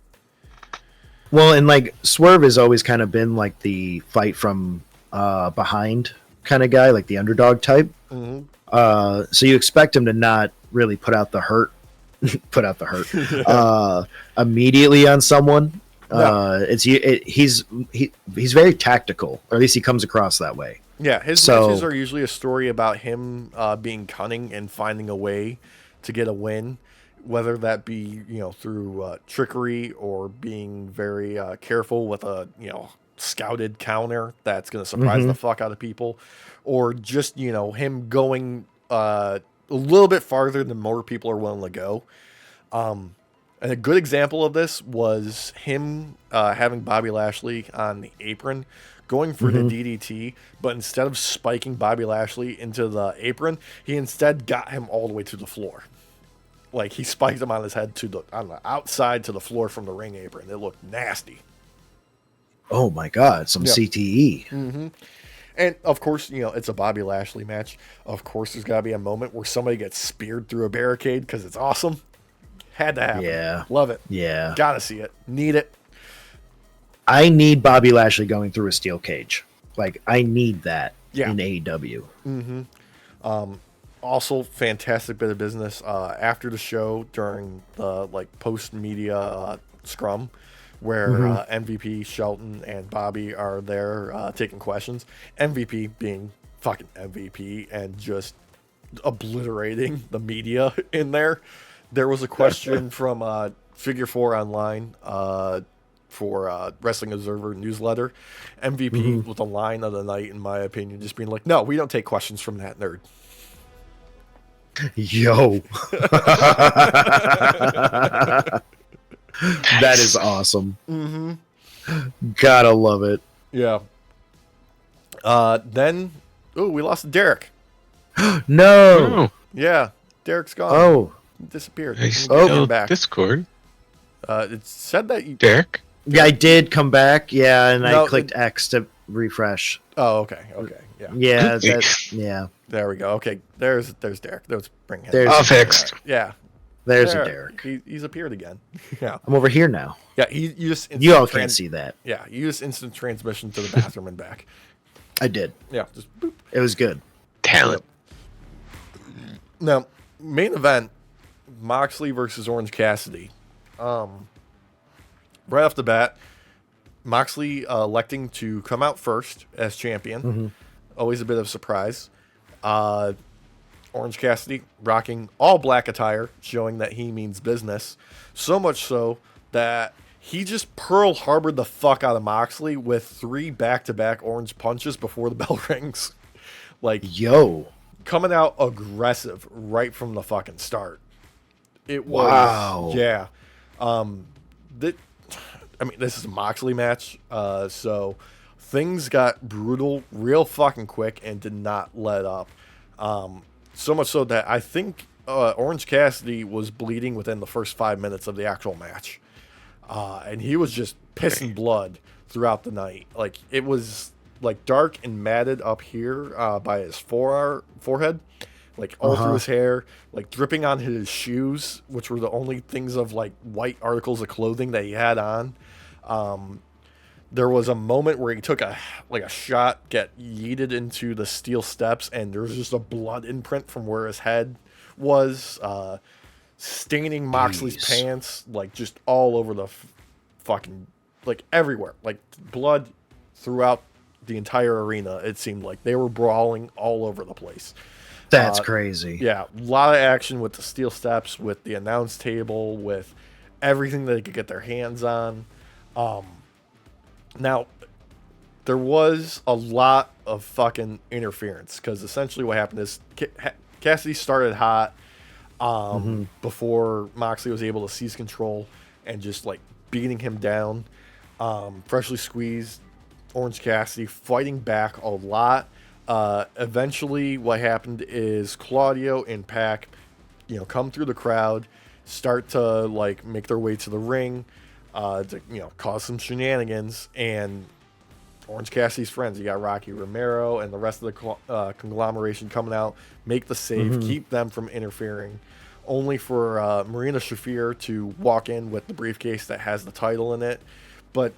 Well, and like Swerve has always kind of been like the fight from behind kind of guy, like the underdog type. So you expect him to not really put out the hurt immediately on someone. No. He's very tactical, or at least he comes across that way. Yeah, his matches are usually a story about him being cunning and finding a way to get a win, whether that be through trickery or being very careful with a scouted counter that's going to surprise the fuck out of people, or just him going a little bit farther than more people are willing to go. And a good example of this was him having Bobby Lashley on the apron going for the DDT, but instead of spiking Bobby Lashley into the apron, he instead got him all the way to the floor. Like, he spiked him on his head to the outside to the floor from the ring apron. It looked nasty. Oh my God, some CTE. And of course, it's a Bobby Lashley match. Of course, there's got to be a moment where somebody gets speared through a barricade because it's awesome. Had to happen. Yeah. Love it. Yeah. Gotta see it. Need it. I need Bobby Lashley going through a steel cage. Like, I need that in AEW. Also, fantastic bit of business after the show during the post media scrum, where MVP, Shelton, and Bobby are there taking questions. MVP being fucking MVP and just obliterating the media in there. There was a question from Figure 4 Online for Wrestling Observer newsletter. MVP with a line of the night, in my opinion, just being like, "No, we don't take questions from that nerd." Yo. That is awesome. Gotta love it. Yeah. Then, we lost Derek. No. Yeah, Derek's gone. Oh. He disappeared. He's We'll get still him back. Discord. It said that you... Derek? Yeah, I did come back. Yeah, and No, I clicked X to refresh. Oh, okay. Yeah. Yeah, yeah. There we go. Okay, there's Derek. Let's bring him. There's All fixed. Yeah. There's There. a Derek. He's appeared again. Yeah. I'm over here now. Yeah, you just... You all can't see that. Yeah, you just instant transmission to the bathroom and back. I did. Yeah, just boop. It was good. Talent. Now, main event, Moxley versus Orange Cassidy. Right off the bat, Moxley electing to come out first as champion. Always a bit of surprise. Orange Cassidy rocking all black attire, showing that he means business. So much so that he just Pearl Harbored the fuck out of Moxley with 3 back-to-back orange punches before the bell rings. Yo. Coming out aggressive right from the fucking start. It was... Wow. Yeah. This is a Moxley match, so things got brutal real fucking quick and did not let up. So much so that I think Orange Cassidy was bleeding within the first 5 minutes of the actual match. And he was just pissing blood throughout the night. Like, it was dark and matted up here by his forehead, all through his hair, dripping on his shoes, which were the only things of white articles of clothing that he had on. There was a moment where he took a shot, get yeeted into the steel steps, and there was just a blood imprint from where his head was, staining Moxley's pants, just all over the fucking, everywhere. Blood throughout the entire arena, it seemed like. They were brawling all over the place. That's crazy. Yeah, a lot of action with the steel steps, with the announce table, with everything they could get their hands on. Now, there was a lot of fucking interference, because essentially what happened is Cassidy started hot before Moxley was able to seize control and just beating him down. Freshly squeezed Orange Cassidy fighting back a lot. Eventually what happened is Claudio and Pac, come through the crowd, start to make their way to the ring, to cause some shenanigans, and Orange Cassidy's friends, you got Rocky Romero and the rest of the conglomeration coming out, make the save, keep them from interfering, only for Marina Shafir to walk in with the briefcase that has the title in it. But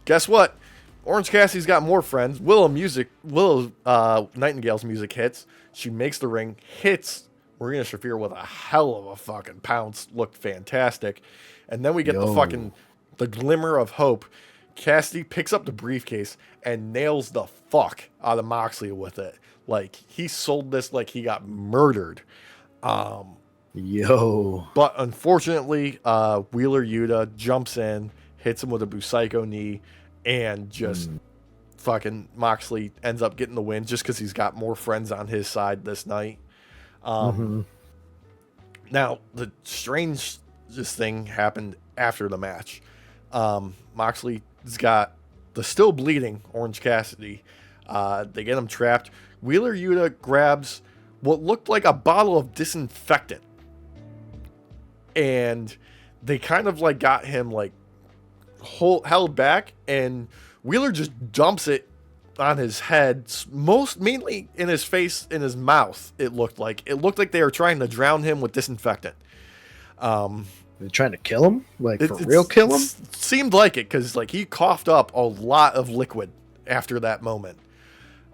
guess what? Orange Cassidy's got more friends. Willow Nightingale's music hits. She makes the ring, hits Marina Shafir with a hell of a fucking pounce. Looked fantastic. And then we get the glimmer of hope. Cassidy picks up the briefcase and nails the fuck out of Moxley with it. He sold this like he got murdered. Yo. But unfortunately, Wheeler Yuta jumps in, hits him with a Busaiku knee, and just fucking Moxley ends up getting the win just because he's got more friends on his side this night. Now, the strangest thing happened after the match. Moxley's got the still bleeding Orange Cassidy. They get him trapped. Wheeler Yuta grabs what looked like a bottle of disinfectant, and they kind of like got him like held back, and Wheeler just dumps it on his head, mainly in his face, in his mouth. It looked like they were trying to drown him with disinfectant. They're trying to kill him, like for real, kill him. Seemed like it, because like he coughed up a lot of liquid after that moment.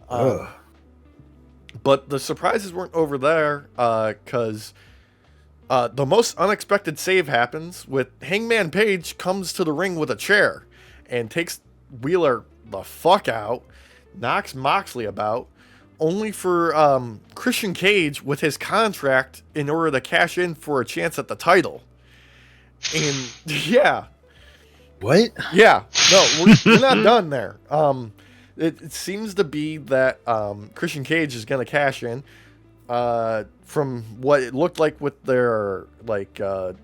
But the surprises weren't over there, because the most unexpected save happens with Hangman Page comes to the ring with a chair and takes Wheeler the fuck out, knocks Moxley about, only for Christian Cage with his contract in order to cash in for a chance at the title. And yeah. What? Yeah. No, we're not done there. It seems to be that Christian Cage is going to cash in. From what it looked like with their like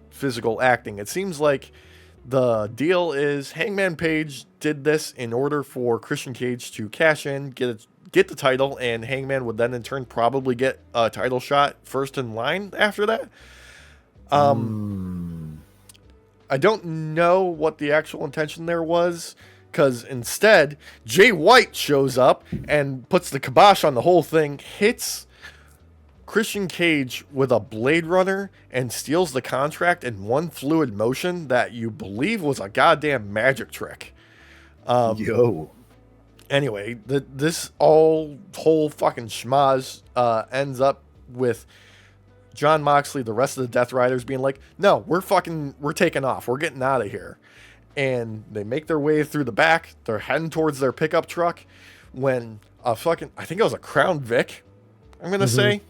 physical acting, it seems like the deal is Hangman Page did this in order for Christian Cage to cash in, get the title, and Hangman would then in turn probably get a title shot first in line after that. I don't know what the actual intention there was, because instead Jay White shows up and puts the kibosh on the whole thing, hits Christian Cage with a Blade Runner, and steals the contract in one fluid motion that you believe was a goddamn magic trick. Anyway, this whole fucking schmaz ends up with Jon Moxley, the rest of the Death Riders being like, no, we're taking off. We're getting out of here. And they make their way through the back. They're heading towards their pickup truck when I think it was a Crown Vic, I'm going to say,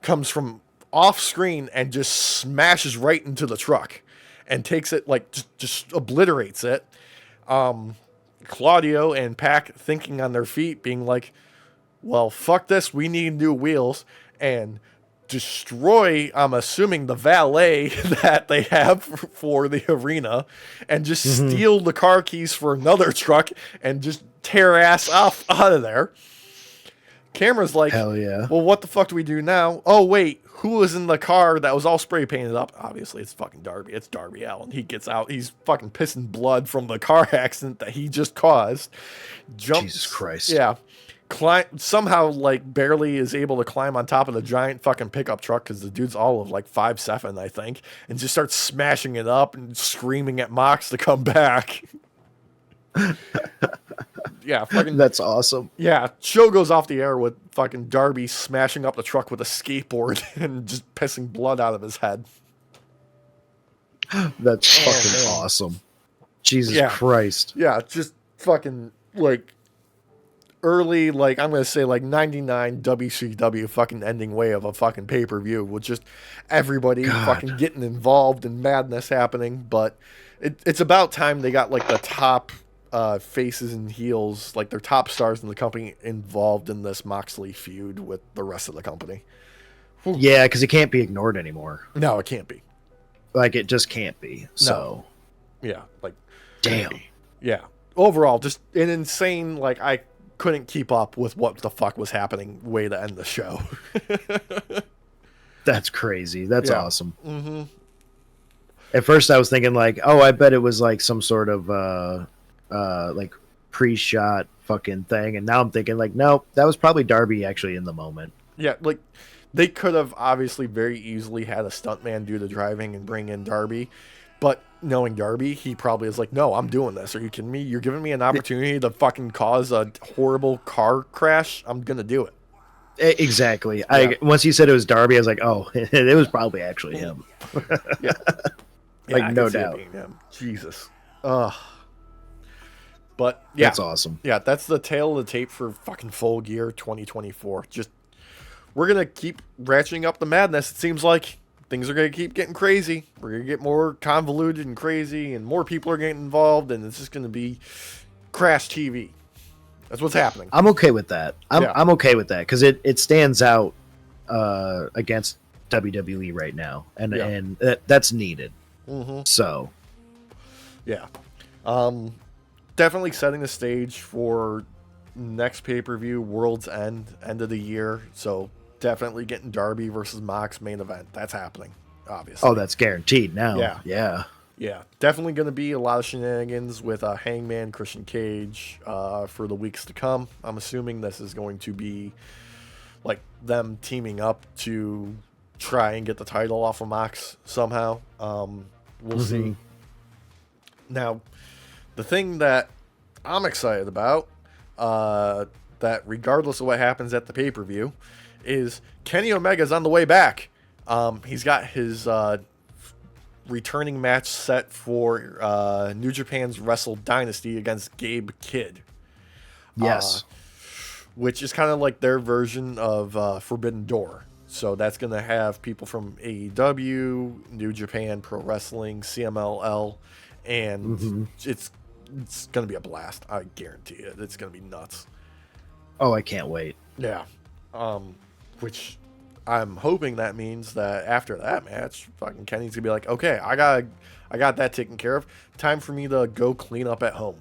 comes from off screen and just smashes right into the truck and takes it, like, just obliterates it. Claudio and Pac thinking on their feet, being like, well, fuck this, we need new wheels, and destroy, I'm assuming, the valet that they have for the arena, and just steal the car keys for another truck and just tear ass off out of there. Camera's like, hell yeah. Well, what the fuck do we do now? Oh, wait, who was in the car that was all spray painted up? Obviously, it's fucking Darby. It's Darby Allin. He gets out. He's fucking pissing blood from the car accident that he just caused. Jesus Christ. Yeah. Somehow, like, barely is able to climb on top of the giant fucking pickup truck, because the dude's all of, like, 5'7", I think, and just starts smashing it up and screaming at Mox to come back. Yeah, fucking. That's awesome. Yeah, show goes off the air with fucking Darby smashing up the truck with a skateboard and just pissing blood out of his head. That's fucking awesome. Jesus Christ. Yeah, just fucking, like, early, like, I'm going to say, like, 99 WCW fucking ending way of a fucking pay-per-view with just everybody fucking getting involved and madness happening. But it's about time they got, like, the top faces and heels, like their top stars in the company, involved in this Moxley feud with the rest of the company. Yeah, because it can't be ignored anymore. No, it can't be. Like, it just can't be. So, yeah, like, damn. Yeah. Overall, just an insane, like, I couldn't keep up with what the fuck was happening way to end the show. That's crazy. That's awesome. Mm-hmm. At first I was thinking, like, oh, I bet it was like some sort of like pre-shot fucking thing, and now I'm thinking, like, no, that was probably Darby actually in the moment. Yeah, like, they could have obviously very easily had a stuntman do the driving and bring in Darby, but knowing Darby, he probably is like, no, I'm doing this. Are you kidding me? You're giving me an opportunity to fucking cause a horrible car crash? I'm gonna do it. Exactly. Yeah. Once you said it was Darby, I was like, oh, it was probably actually him. Yeah. Like, no doubt. Jesus. Ugh. But yeah, that's awesome. Yeah, that's the tail of the tape for fucking Full Gear 2024. Just, we're gonna keep ratcheting up the madness. It seems like things are gonna keep getting crazy. We're gonna get more convoluted and crazy, and more people are getting involved, and it's just gonna be Crash TV. That's what's happening. I'm okay with that. I'm okay with that, because it stands out against WWE right now, and that's needed. Mm-hmm. So, yeah. definitely setting the stage for next pay-per-view, World's End, end of the year. So definitely getting Darby versus Mox main event. That's happening, obviously. Oh, that's guaranteed now. Yeah. Yeah. Yeah, definitely going to be a lot of shenanigans with Hangman, Christian Cage for the weeks to come. I'm assuming this is going to be like them teaming up to try and get the title off of Mox somehow. We'll see. Now, the thing that I'm excited about, that regardless of what happens at the pay-per-view, is Kenny Omega's on the way back. He's got his returning match set for New Japan's Wrestle Dynasty against Gabe Kidd. Yes. Which is kind of like their version of Forbidden Door. So that's going to have people from AEW, New Japan Pro Wrestling, CMLL, and it's going to be a blast. I guarantee it. It's going to be nuts. Oh, I can't wait. Yeah. Which I'm hoping that means that after that match, fucking Kenny's gonna be like, okay, I got that taken care of. Time for me to go clean up at home.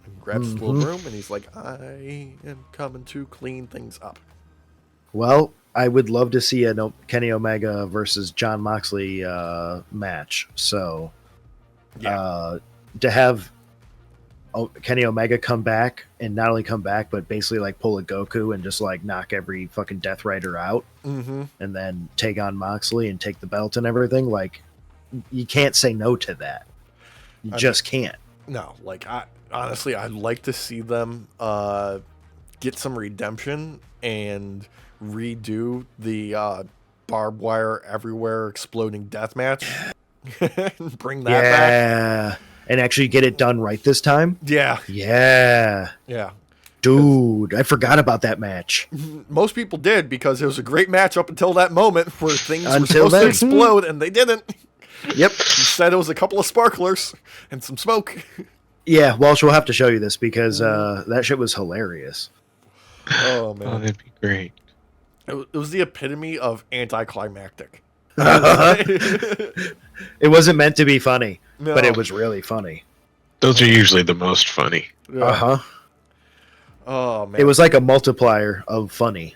And grabs his little broom and he's like, I am coming to clean things up. Well, I would love to see a Kenny Omega versus John Moxley match. So, to have Kenny Omega come back, and not only come back, but basically like pull a Goku and just like knock every fucking Death Rider out, and then take on Moxley and take the belt and everything. Like, you can't say no to that. You just can't. No, like honestly, I'd like to see them get some redemption and redo the barbed wire everywhere exploding death match. Bring that back. And actually get it done right this time. Yeah. Dude, I forgot about that match. Most people did, because it was a great match up until that moment where things were supposed to explode and they didn't. Yep. Instead, it was a couple of sparklers and some smoke. Yeah, Walsh, we'll have to show you this because that shit was hilarious. Oh, man. Oh, that'd be great. It was the epitome of anticlimactic. It wasn't meant to be funny, No. but it was really funny. Those are usually the most funny. Yeah. Oh, man. It was like a multiplier of funny.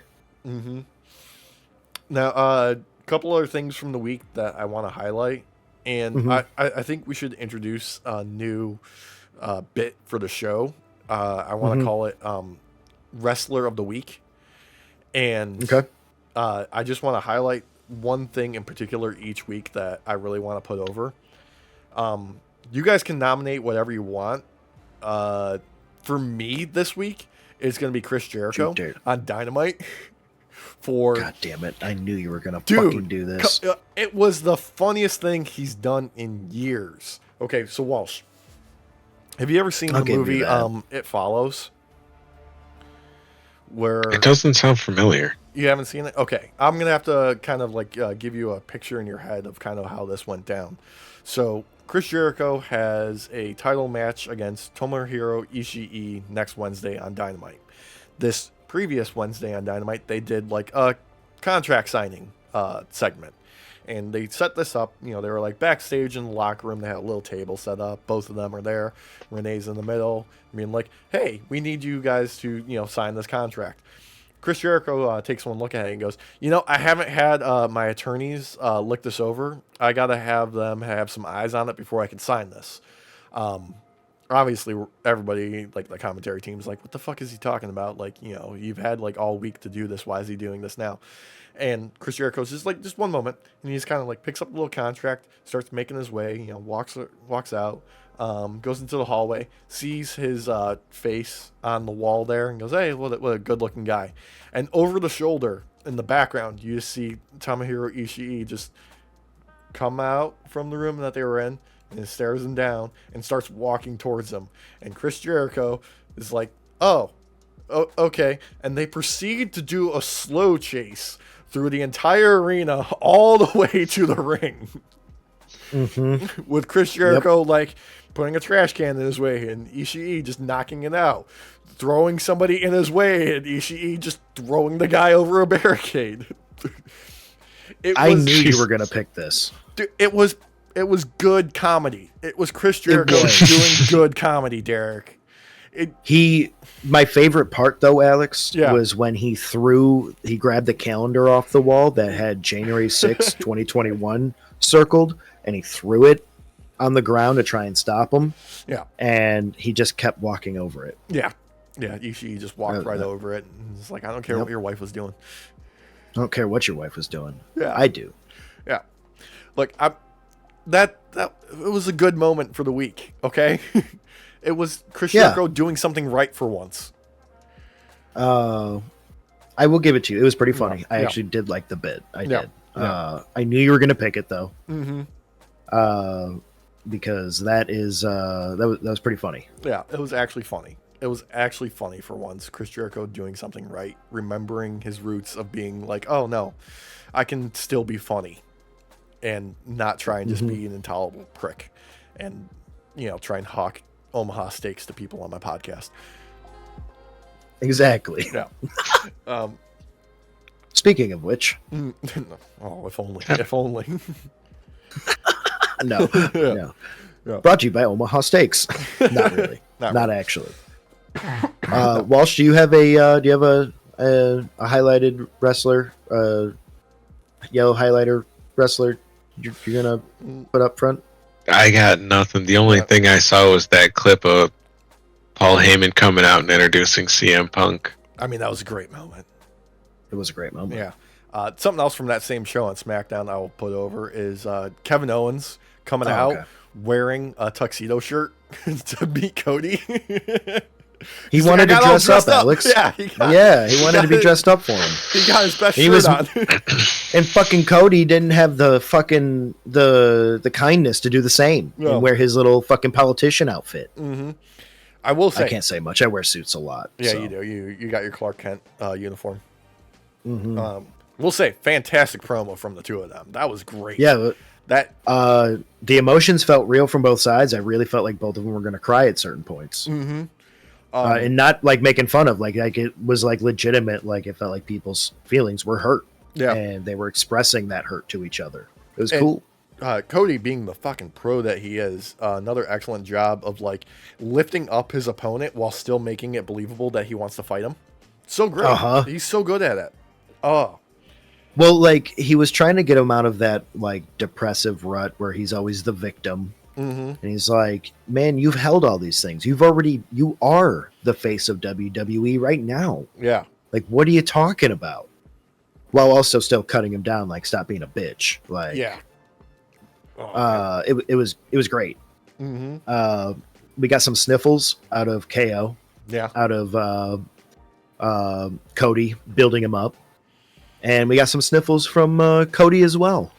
Now, a couple other things from the week that I want to highlight. And I think we should introduce a new bit for the show. I want to call it Wrestler of the Week. And I just want to highlight one thing in particular each week that I really want to put over. You guys can nominate whatever you want. For me this week, it's going to be Chris Jericho on Dynamite. God damn it. I knew you were going to fucking do this. It was the funniest thing he's done in years. Okay, so Walsh, have you ever seen the movie It Follows? Where it doesn't sound familiar. You haven't seen it? Okay. I'm going to have to kind of like give you a picture in your head of kind of how this went down. So Chris Jericho has a title match against Tomohiro Ishii next Wednesday on Dynamite. This previous Wednesday on Dynamite, they did like a contract signing segment. And they set this up, they were like backstage in the locker room. They had a little table set up. Both of them are there. Renee's in the middle, being like, hey, we need you guys to, sign this contract. Chris Jericho takes one look at it and goes, I haven't had my attorneys look this over. I got to have them have some eyes on it before I can sign this. Obviously, everybody, like the commentary team, is like, what the fuck is he talking about? Like, you've had like all week to do this. Why is he doing this now? And Chris Jericho's just like, just one moment. And he just kind of like picks up the little contract, starts making his way, walks out, goes into the hallway, sees his face on the wall there and goes, hey, what a good looking guy. And over the shoulder in the background, you just see Tomohiro Ishii just come out from the room that they were in and stares him down and starts walking towards him. And Chris Jericho is like, oh, okay. And they proceed to do a slow chase through the entire arena all the way to the ring. With Chris Jericho like putting a trash can in his way and Ishii just knocking it out, throwing somebody in his way and Ishii just throwing the guy over a barricade. I knew you were gonna pick this. Dude, it was good comedy. It was Chris Jericho doing good comedy, Derek. My favorite part though, Alex, Yeah. was when he grabbed the calendar off the wall that had January 6th, 2021 circled, and he threw it on the ground to try and stop him. Yeah. And he just kept walking over it. Yeah. Yeah. He just walked right over it. And it's like, I don't care what your wife was doing. I don't care what your wife was doing. Yeah. I do. Yeah. Look, that it was a good moment for the week, okay? It was Chris Jericho doing something right for once. I will give it to you. It was pretty funny. I actually did like the bit. I did. Yeah. I knew you were going to pick it though. Because that was pretty funny. Yeah, it was actually funny. It was actually funny for once. Chris Jericho doing something right, remembering his roots of being like, oh no, I can still be funny and not try and just be an intolerable prick and, try and hawk Omaha steaks to people on my podcast. Exactly. Yeah. Speaking of which. Oh, if only. If only. No. Yeah. Brought to you by Omaha Steaks. Not really. Not actually. Walsh, do you have a highlighted wrestler, yellow highlighter wrestler you're gonna put up front? I got nothing. The only thing I saw was that clip of Paul Heyman coming out and introducing CM Punk. I mean, that was a great moment. It was a great moment. Yeah. Something else from that same show on SmackDown I will put over is Kevin Owens coming out wearing a tuxedo shirt to beat Cody. He wanted to dress up, Alex. Yeah, he wanted to be dressed up for him. He got his best shirt on. And fucking Cody didn't have the fucking the kindness to do the same and wear his little fucking politician outfit. I will say, I can't say much. I wear suits a lot. Yeah, so. You do. You got your Clark Kent uniform. We'll say fantastic promo from the two of them. That was great. Yeah, that the emotions felt real from both sides. I really felt like both of them were going to cry at certain points. And not like making fun of, like it was like legitimate. Like it felt like people's feelings were hurt. Yeah, and they were expressing that hurt to each other. It was cool. Cody, being the fucking pro that he is, another excellent job of like lifting up his opponent while still making it believable that he wants to fight him. So great. He's so good at it. Oh. Well, like he was trying to get him out of that like depressive rut where he's always the victim. And he's like, man, you've held all these things. You are the face of WWE right now. Yeah. Like, what are you talking about? While also still cutting him down, like, stop being a bitch. Like, yeah. It was great. We got some sniffles out of KO. Yeah. Out of Cody building him up. And we got some sniffles from Cody as well.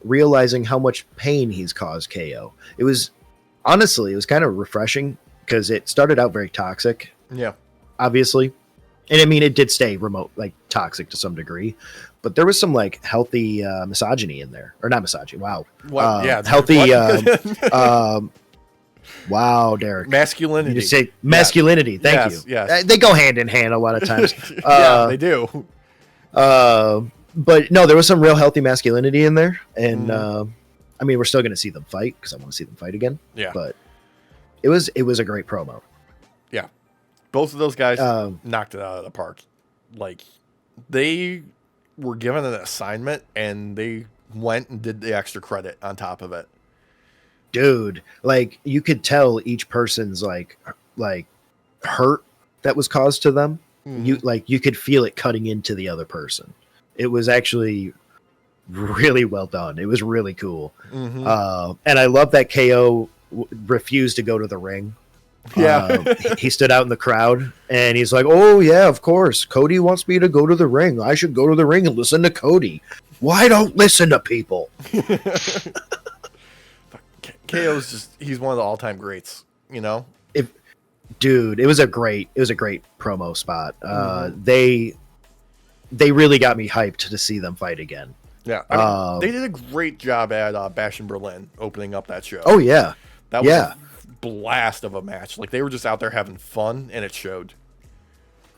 Realizing how much pain he's caused KO. It was kind of refreshing because it started out very toxic. Yeah. Obviously. And I mean, it did stay remote, like toxic to some degree, but there was some like healthy misogyny in there, or not misogyny. Wow. Yeah. Healthy. Wow, Derek. Masculinity. You just say masculinity. Thank you. Yes. They go hand in hand a lot of times. Yeah, they do. But no, there was some real healthy masculinity in there, and I mean, we're still going to see them fight because I want to see them fight again. Yeah, but it was a great promo. Yeah, both of those guys knocked it out of the park. Like they were given an assignment and they went and did the extra credit on top of it. Dude, like you could tell each person's like hurt that was caused to them. You could feel it cutting into the other person. It was actually really well done. It was really cool. And I love that KO refused to go to the ring. Yeah. He stood out in the crowd and he's like, oh yeah, of course. Cody wants me to go to the ring. I should go to the ring and listen to Cody. Why don't listen to people? KO's he's one of the all-time greats, you know? Dude, it was a great promo spot. They really got me hyped to see them fight again. Yeah, I mean, they did a great job at Bash in Berlin opening up that show. Oh yeah, that was a blast of a match. Like they were just out there having fun, and it showed.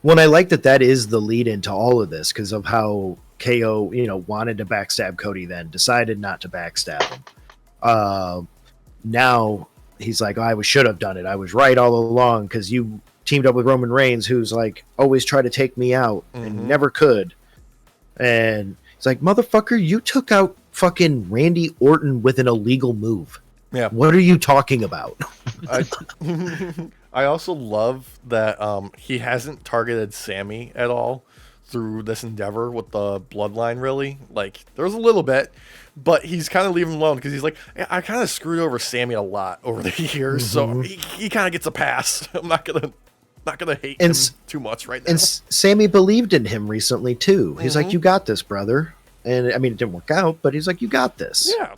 Well, and I like that is the lead into all of this because of how KO, wanted to backstab Cody, then decided not to backstab him. Now he's like, I should have done it. I was right all along because you teamed up with Roman Reigns, who's like always tried to take me out and never could. And it's like, motherfucker, you took out fucking Randy Orton with an illegal move. Yeah. What are you talking about? I also love that he hasn't targeted Sammy at all through this endeavor with the bloodline, really. Like, there's a little bit, but he's kind of leaving him alone because he's like, I kind of screwed over Sammy a lot over the years, so he kind of gets a pass. I'm not gonna hate him too much right now. And Sammy believed in him recently too. He's like, you got this, brother. And I mean, it didn't work out, but he's like, you got this. Yeah.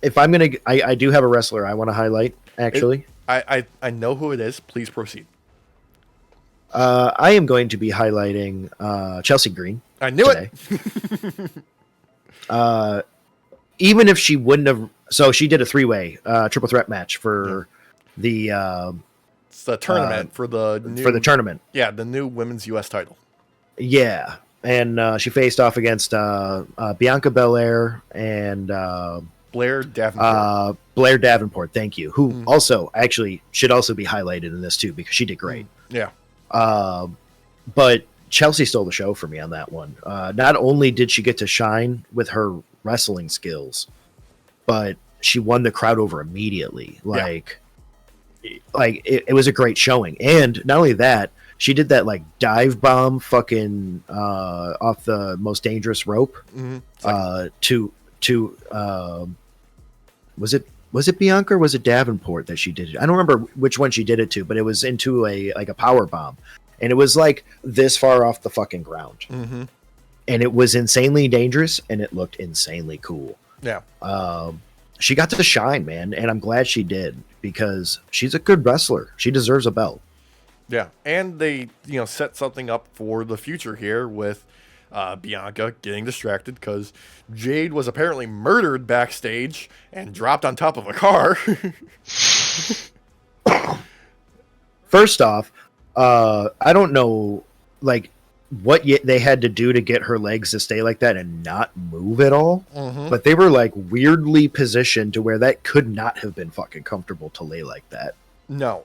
If I'm gonna, I do have a wrestler I want to highlight. Actually, I know who it is. Please proceed. I am going to be highlighting Chelsea Green. I knew today. it. Even if she wouldn't have, so she did a 3-way triple threat match for the it's the tournament for the tournament. Yeah, the new women's U.S. title. Yeah, and she faced off against Bianca Belair and Blair Davenport. Blair Davenport, thank you. Who also actually should also be highlighted in this too because she did great. Yeah. But Chelsea stole the show for me on that one. Not only did she get to shine with her wrestling skills, but she won the crowd over immediately. Like it was a great showing. And not only that, she did that like dive bomb fucking off the most dangerous rope to was it Bianca or was it Davenport that she did it? I don't remember which one she did it to, but it was into a power bomb, and it was like this far off the fucking ground, and it was insanely dangerous, and it looked insanely cool. Yeah, she got to shine, man, and I'm glad she did because she's a good wrestler. She deserves a belt. Yeah, and they set something up for the future here with Bianca getting distracted because Jade was apparently murdered backstage and dropped on top of a car. First off, I don't know like what they had to do to get her legs to stay like that and not move at all, but they were like weirdly positioned to where that could not have been fucking comfortable to lay like that. No,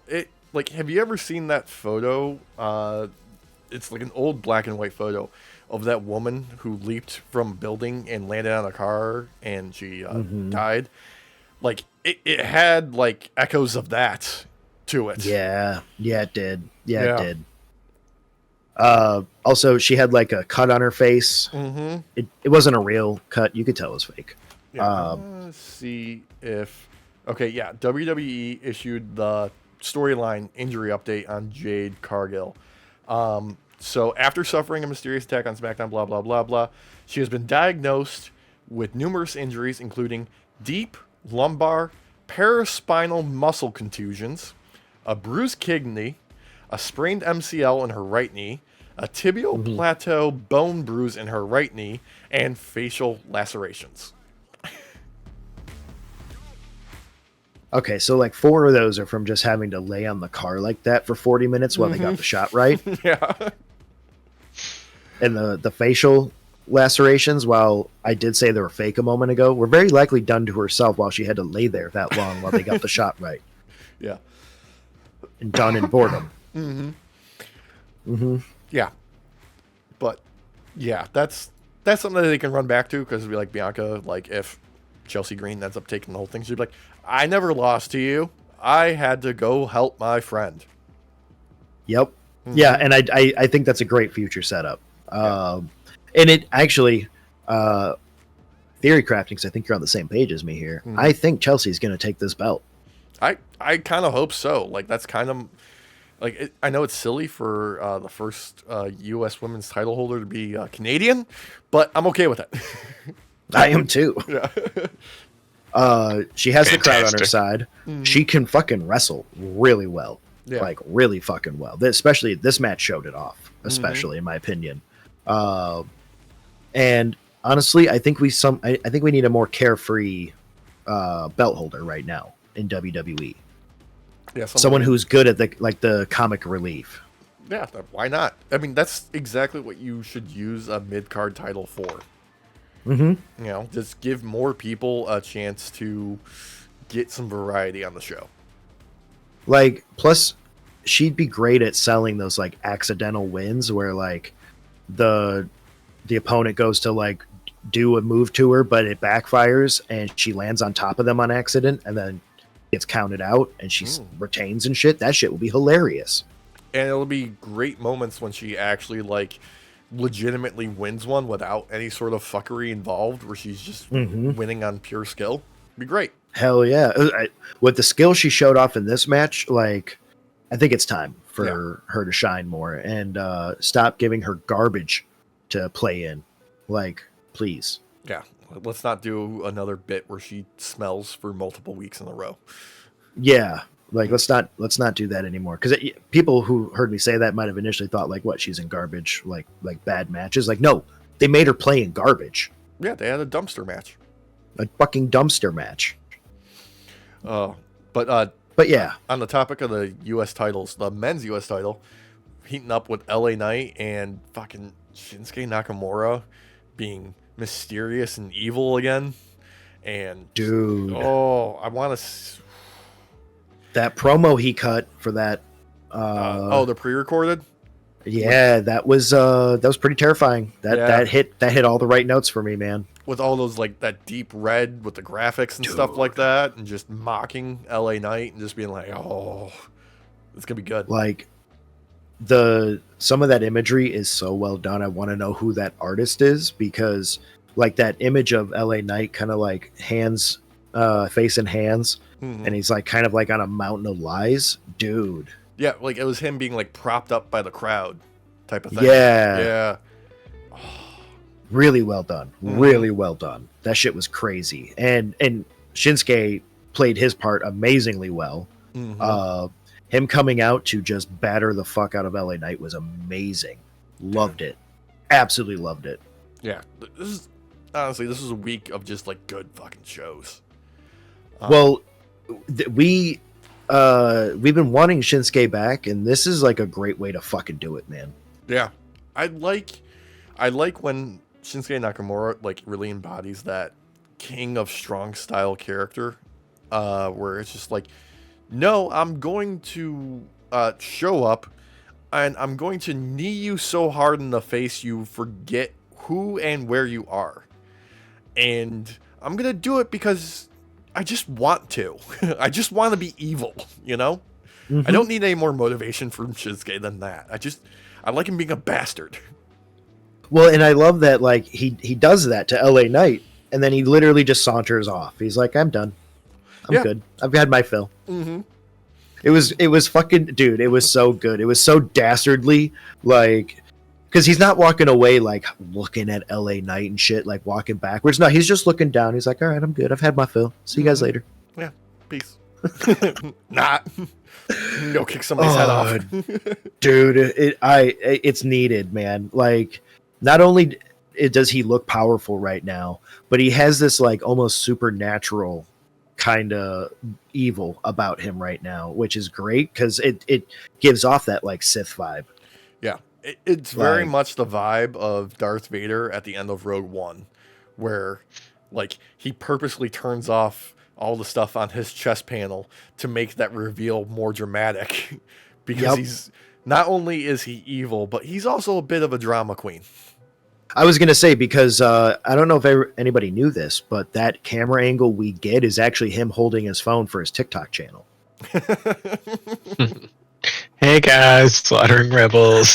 have you ever seen that photo? It's like an old black and white photo of that woman who leaped from a building and landed on a car and she died. Like it had like echoes of that to it. Yeah, it did. It did. Also, she had like a cut on her face. It wasn't a real cut. You could tell it was fake. Yeah. Let's see if WWE issued the storyline injury update on Jade Cargill. So after suffering a mysterious attack on SmackDown, blah, blah, blah, blah, she has been diagnosed with numerous injuries, including deep lumbar, paraspinal muscle contusions, a bruised kidney, a sprained MCL in her right knee, a tibial plateau bone bruise in her right knee, and facial lacerations. Okay, so like 4 of those are from just having to lay on the car like that for 40 minutes while they got the shot right. Yeah. And the facial lacerations, while I did say they were fake a moment ago, were very likely done to herself while she had to lay there that long while they got the shot right. Yeah. And done in boredom. Yeah. But, yeah, that's something that they can run back to because it'd be like Bianca, like if Chelsea Green ends up taking the whole thing, she'd be like, I never lost to you. I had to go help my friend. Yep. Yeah, and I think that's a great future setup. And it actually, theory crafting, because I think you're on the same page as me here. I think Chelsea's going to take this belt. I kind of hope so. Like, that's kind of... Like, I know it's silly for the first U.S. women's title holder to be Canadian, but I'm okay with it. I am too. Yeah. She has the crowd on her side. She can fucking wrestle really well. Yeah. Like really fucking well. Especially this match showed it off, especially in my opinion. And honestly, I think we need a more carefree belt holder right now in WWE. Yeah, someone who's good at the comic relief. Yeah, why not? I mean, that's exactly what you should use a mid-card title for. You know, just give more people a chance to get some variety on the show. Like, plus, she'd be great at selling those like accidental wins where like the opponent goes to like do a move to her, but it backfires and she lands on top of them on accident and then gets counted out and she retains and shit. That shit will be hilarious. And it'll be great moments when she actually like legitimately wins one without any sort of fuckery involved, where she's just winning on pure skill. Be great. Hell yeah. With the skill she showed off in this match, like, I think it's time for her to shine more and stop giving her garbage to play in. Like, please. Yeah. Let's not do another bit where she smells for multiple weeks in a row. Yeah. Like, let's not do that anymore. Because people who heard me say that might have initially thought, like, what, she's in garbage, like bad matches. Like, no, they made her play in garbage. Yeah, they had a dumpster match. A fucking dumpster match. But yeah, on the topic of the U.S. titles, the men's U.S. title heating up with LA Knight and fucking Shinsuke Nakamura being mysterious and evil again. And dude, I want to. That promo he cut for that. The pre-recorded. Yeah, that was pretty terrifying. That hit all the right notes for me, man. With all those, like, that deep red with the graphics and stuff like that, and just mocking LA Knight and just being like, oh, it's gonna be good. Like, some of that imagery is so well done. I want to know who that artist is, because like that image of LA Knight kind of like hands, face in hands, and he's like kind of like on a mountain of lies, dude. Yeah, like it was him being like propped up by the crowd type of thing. Yeah. Really well done. Really well done. That shit was crazy. And Shinsuke played his part amazingly well. Him coming out to just batter the fuck out of LA Knight was amazing. Loved it. Absolutely loved it. Yeah. This is a week of just like good fucking shows. Well, we've been wanting Shinsuke back, and this is like a great way to fucking do it, man. Yeah. I like when Shinsuke Nakamura like really embodies that king of strong style character, where it's just like, no, I'm going to show up and I'm going to knee you so hard in the face you forget who and where you are. And I'm going to do it because I just want to. I just want to be evil, you know? I don't need any more motivation from Shinsuke than that. I like him being a bastard. Well, and I love that, like, he does that to LA Knight, and then he literally just saunters off. He's like, I'm done. I'm good. I've had my fill. It was fucking, dude, it was so good. It was so dastardly, like, because he's not walking away, like, looking at LA Knight and shit, like, walking backwards. No, he's just looking down. He's like, all right, I'm good. I've had my fill. See you guys later. Yeah, peace. Not. Go kick somebody's head off. Dude, it's needed, man. Like, not only does he look powerful right now, but he has this like almost supernatural kind of evil about him right now, which is great because it gives off that like Sith vibe. Yeah, it's very much the vibe of Darth Vader at the end of Rogue One, where like he purposely turns off all the stuff on his chest panel to make that reveal more dramatic, because he's not only is he evil, but he's also a bit of a drama queen. I was going to say, because I don't know if anybody knew this, but that camera angle we get is actually him holding his phone for his TikTok channel. Hey guys, slaughtering rebels.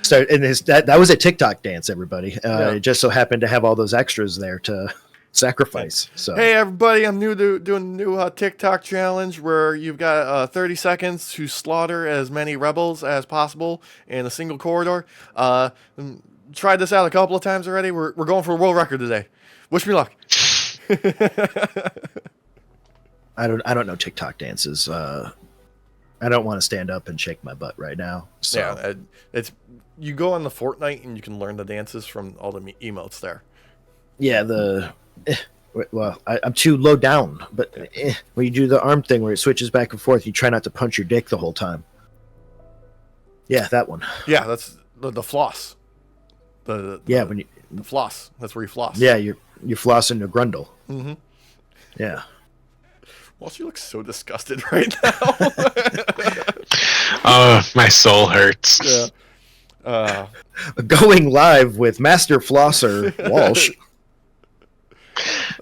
So, and that was a TikTok dance, everybody. It just so happened to have all those extras there to sacrifice. So, hey everybody, I'm new to doing a new TikTok challenge where you've got 30 seconds to slaughter as many rebels as possible in a single corridor. Tried this out a couple of times already. We're going for a world record today. Wish me luck. I don't know TikTok dances. I don't want to stand up and shake my butt right now. So. Yeah, it's you go on the Fortnite and you can learn the dances from all the emotes there. Yeah, I'm too low down, but when you do the arm thing where it switches back and forth, you try not to punch your dick the whole time. Yeah, that one. Yeah, that's the floss. The floss. That's where you floss. Yeah, you're flossing the grundle. Mm-hmm. Yeah. Well, she looks so disgusted right now. My soul hurts. Yeah. Going live with Master Flosser Walsh.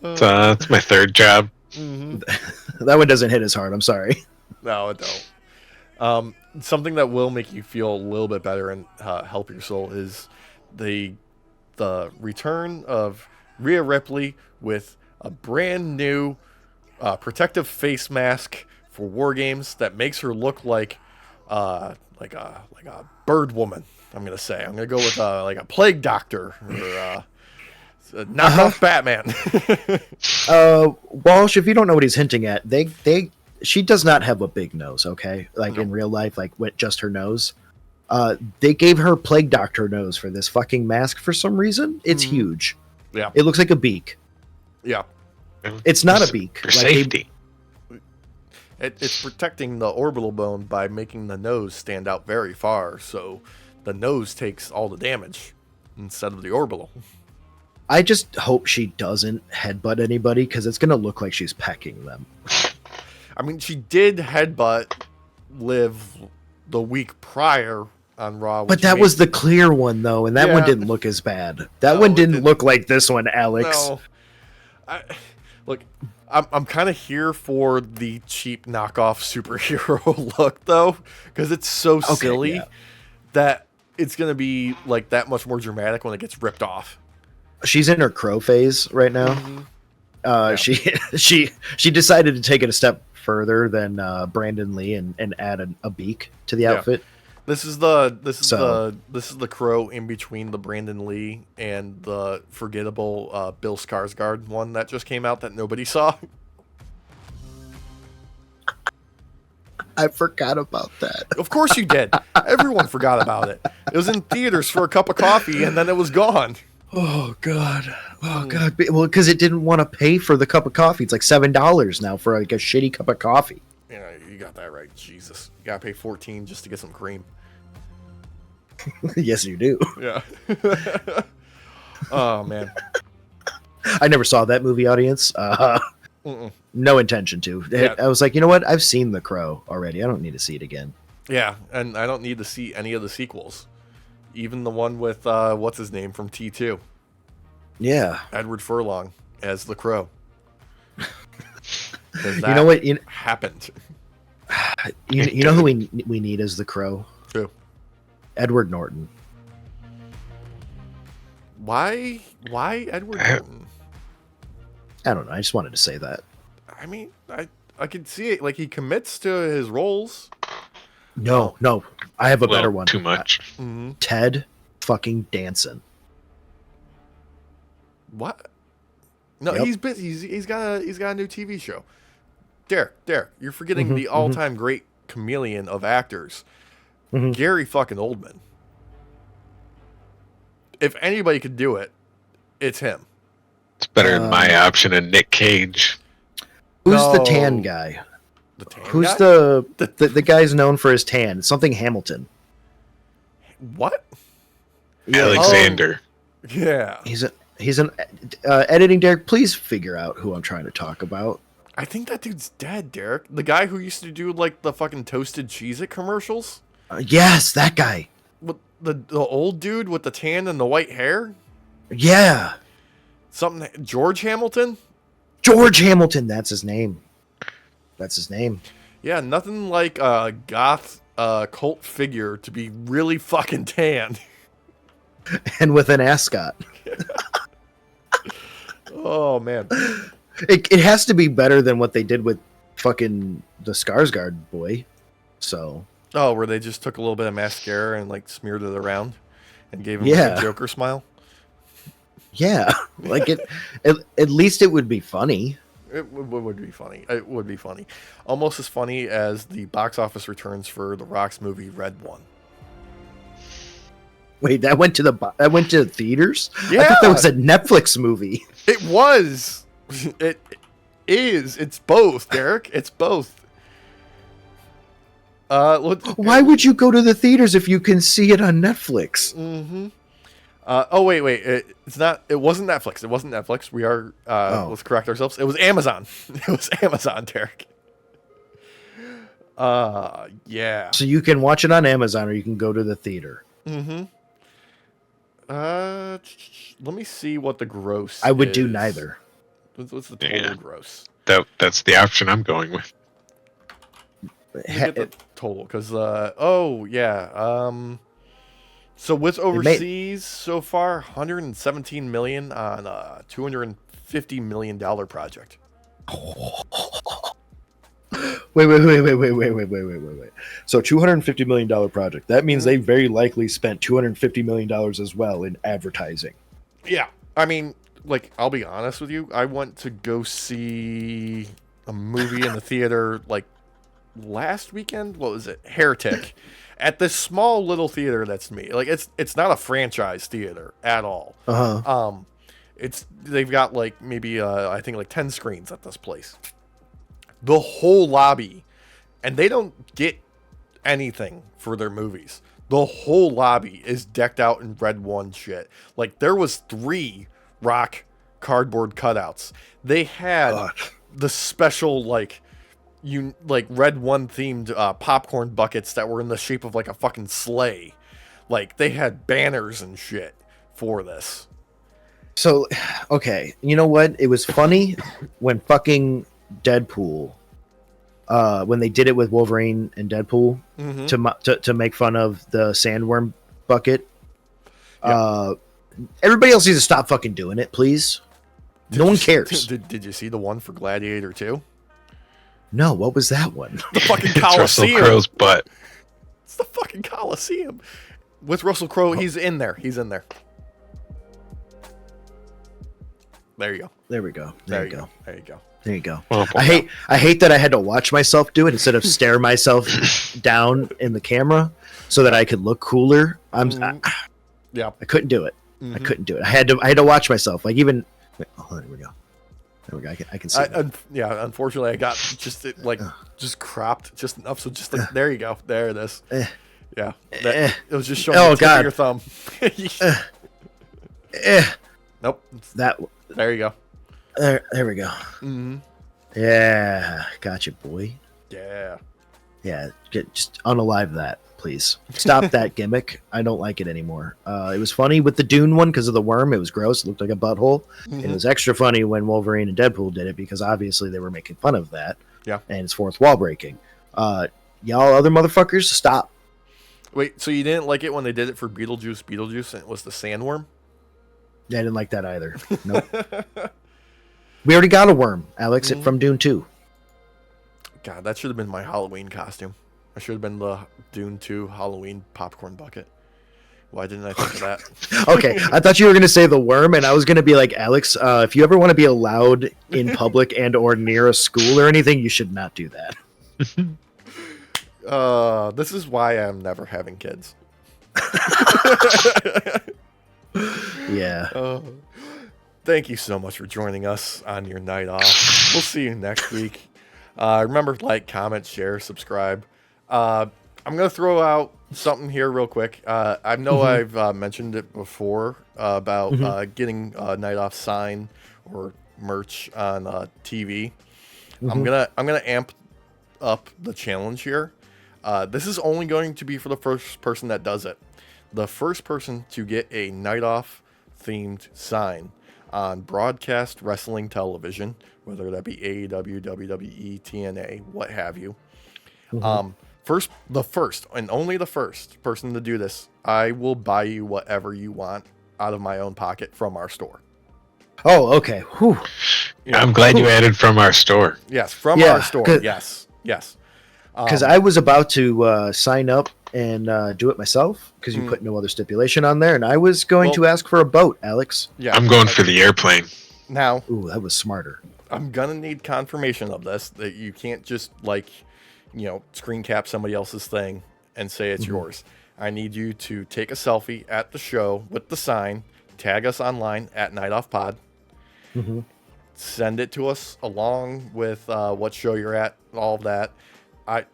It's my third job. Mm-hmm. That one doesn't hit as hard. I'm sorry. No, it don't. Something that will make you feel a little bit better and help your soul is the return of Rhea Ripley with a brand new protective face mask for War Games that makes her look like a bird woman. I'm gonna say. I'm gonna go with like a plague doctor or knockoff Batman. Walsh, if you don't know what he's hinting at, she does not have a big nose, okay? Like in real life, like with just her nose. They gave her plague doctor nose for this fucking mask for some reason. It's huge. Yeah. It looks like a beak. Yeah. It's not a beak. For safety. It's protecting the orbital bone by making the nose stand out very far, so the nose takes all the damage instead of the orbital. I just hope she doesn't headbutt anybody because it's going to look like she's pecking them. I mean, she did headbutt Liv the week prior on Raw. But that was the clear one, though, and that one didn't look as bad. That one didn't look like this one, Alex. No. Look, I'm kind of here for the cheap knockoff superhero look, though, because it's so silly that it's going to be like that much more dramatic when it gets ripped off. She's in her crow phase right now. She decided to take it a step further than Brandon Lee and add a beak to the outfit. This is the crow in between the Brandon Lee and the forgettable Bill Skarsgård one that just came out that nobody saw. I forgot about that. Of course you did. Everyone forgot about it. It was in theaters for a cup of coffee and then it was gone. Oh God! Oh God! Well, because it didn't want to pay for the cup of coffee. It's like $7 now for like a shitty cup of coffee. Yeah, you got that right. Jesus, you gotta pay $14 just to get some cream. Yes, you do. Yeah. Oh man. I never saw that movie, audience. No intention to. Yeah. I was like, you know what? I've seen The Crow already. I don't need to see it again. Yeah, and I don't need to see any of the sequels. Even the one with, what's his name from T2. Yeah. Edward Furlong as the Crow. You know what? Happened. You know who we need as the Crow? Who? Edward Norton. Why Edward Norton? I don't know. I just wanted to say that. I mean, I can see it. Like, he commits to his roles. No. I have a better one. Too much. Ted fucking Danson. What? No, Yep. he's busy. He's got a new TV show. Derek, you're forgetting the all-time great chameleon of actors, Gary fucking Oldman. If anybody could do it, it's him. It's better than my option of Nick Cage. Who's the tan guy? The tan Who's guy? the guy's known for his tan? Something Hamilton. What? Alexander. Yeah. He's an editing. Derek, please figure out who I'm trying to talk about. I think that dude's dead, Derek. The guy who used to do like the fucking toasted Cheez-It commercials. Yes, that guy. With the old dude with the tan and the white hair. Yeah. George Hamilton. George Hamilton. That's his name. Yeah, nothing like a goth cult figure to be really fucking tan. And with an ascot. Oh man. It has to be better than what they did with fucking the Skarsgård boy. So. Oh, where they just took a little bit of mascara and like smeared it around and gave him a Joker smile. Yeah, like it. At least it would be funny. It would be funny. It would be funny, almost as funny as the box office returns for The Rock's movie Red One. Wait, that went to theaters? Yeah, I thought that was a Netflix movie. It was. It is. It's both, Derek. It's both. Why would you go to the theaters if you can see it on Netflix? Wait. It's not. It wasn't Netflix. It wasn't Netflix. We are. Let's correct ourselves. It was Amazon. It was Amazon, Derek. Yeah. So you can watch it on Amazon, or you can go to the theater. Mm-hmm. Let me see what the gross. I would do is. neither. What's the total gross? That's the option I'm going with. Let me get the total, because so what's overseas so far? 117 million on a $250 million project. Wait. So $250 million project. That means they very likely spent $250 million as well in advertising. Yeah. I mean, like, I'll be honest with you. I went to go see a movie in the theater, like, last weekend. What was it? Heretic. At this small little theater that's me. Like, it's not a franchise theater at all. Uh-huh. They've got, like, maybe, I think, like, 10 screens at this place. The whole lobby, and they don't get anything for their movies. The whole lobby is decked out in Red One shit. Like, there was 3 Rock cardboard cutouts. They had the special, like Red One themed popcorn buckets that were in the shape of like a fucking sleigh. Like, they had banners and shit for this. So, okay, you know what? It was funny when fucking Deadpool, when they did it with Wolverine and Deadpool to make fun of the sandworm bucket. Yeah. Everybody else needs to stop fucking doing it, please. No one cares. Did you see the one for Gladiator 2? No, what was that one? The fucking Russell Coliseum. Crowe's butt. It's the fucking Coliseum. With Russell Crowe, he's in there. There you go. There we go. There you go. There you go. There you go. Well, I hate that I had to watch myself do it instead of stare myself down in the camera so that I could look cooler. I couldn't do it. I couldn't do it. I had to watch myself. Like, even there we go. There we go. I can see. Unfortunately, I got just cropped just enough. So just like, there you go. There it is. Yeah. It was just showing the tip of your thumb. Nope. There you go. There we go. Mm-hmm. Yeah, gotcha, boy. Yeah. Just unalive that, please. Stop that gimmick. I don't like it anymore. It was funny with the Dune one because of the worm. It was gross. It looked like a butthole. Mm-hmm. It was extra funny when Wolverine and Deadpool did it because obviously they were making fun of that. Yeah. And it's fourth wall breaking. Y'all other motherfuckers, stop. Wait, so you didn't like it when they did it for Beetlejuice, and it was the sandworm? Yeah, I didn't like that either. Nope. We already got a worm, Alex, from Dune 2. God, that should have been my Halloween costume. I should have been the Dune 2 Halloween popcorn bucket. Why didn't I think of that? Okay, I thought you were going to say the worm, and I was going to be like, Alex, if you ever want to be allowed in public and or near a school or anything, you should not do that. This is why I'm never having kids. Yeah. Thank you so much for joining us on your night off. We'll see you next week. Remember, like, comment, share, subscribe. I'm going to throw out something here real quick. I know I've mentioned it before about getting a night off sign or merch on TV. I'm gonna amp up the challenge here. This is only going to be for the first person that does it. The first person to get a night off themed sign on broadcast wrestling television, whether that be AEW, WWE, TNA, what have you. The first and only the first person to do this, I will buy you whatever you want out of my own pocket from our store. Oh, okay. Whew. I'm glad you added from our store. Yes, from our store. Yes. Because I was about to sign up and do it myself because you put no other stipulation on there, and I was going to ask for a boat, Alex. Yeah, I'm going for the airplane. Now, ooh, that was smarter. I'm gonna need confirmation of this, that you can't just screen cap somebody else's thing and say it's yours. I need you to take a selfie at the show with the sign, tag us online at nightoffpod, send it to us along with what show you're at, all of that.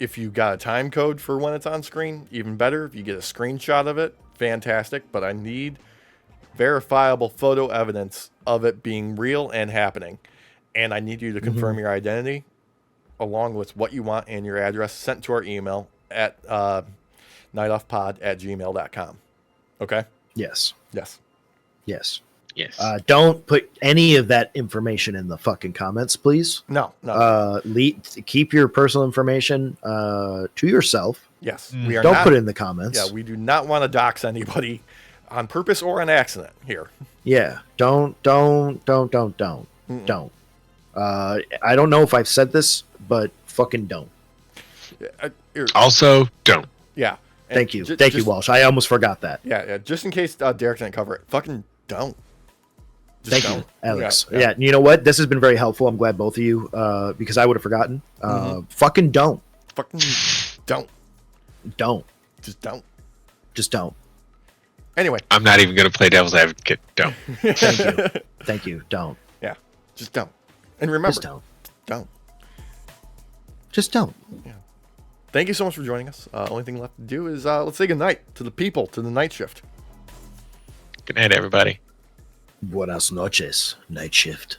If you got a time code for when it's on screen, even better. If you get a screenshot of it, fantastic. But I need verifiable photo evidence of it being real and happening. And I need you to confirm your identity along with what you want and your address sent to our email at nightoffpod@gmail.com. Okay? Yes. Yes. Yes. Yes. Don't put any of that information in the fucking comments, please. No. No. Keep your personal information to yourself. Yes. We are Don't not, put it in the comments. Yeah, we do not want to dox anybody on purpose or on accident here. Yeah. Don't. I don't know if I've said this, but fucking don't. Also, don't. Yeah. And Thank you. Thank you, Walsh. I almost forgot that. Yeah. Just in case Derek didn't cover it. Fucking don't. Just Thank you, Alex. Yeah. Yeah, you know what? This has been very helpful. I'm glad both of you, because I would have forgotten. Fucking don't. Fucking don't. Don't. Just don't. Just don't. Anyway. I'm not even going to play devil's advocate. Don't. Thank you. Thank you. Don't. Yeah. Just don't. And remember. Just don't. Don't. Just don't. Yeah. Thank you so much for joining us. Only thing left to do is let's say goodnight to the people, to the night shift. Good night, everybody. Buenas noches, night shift.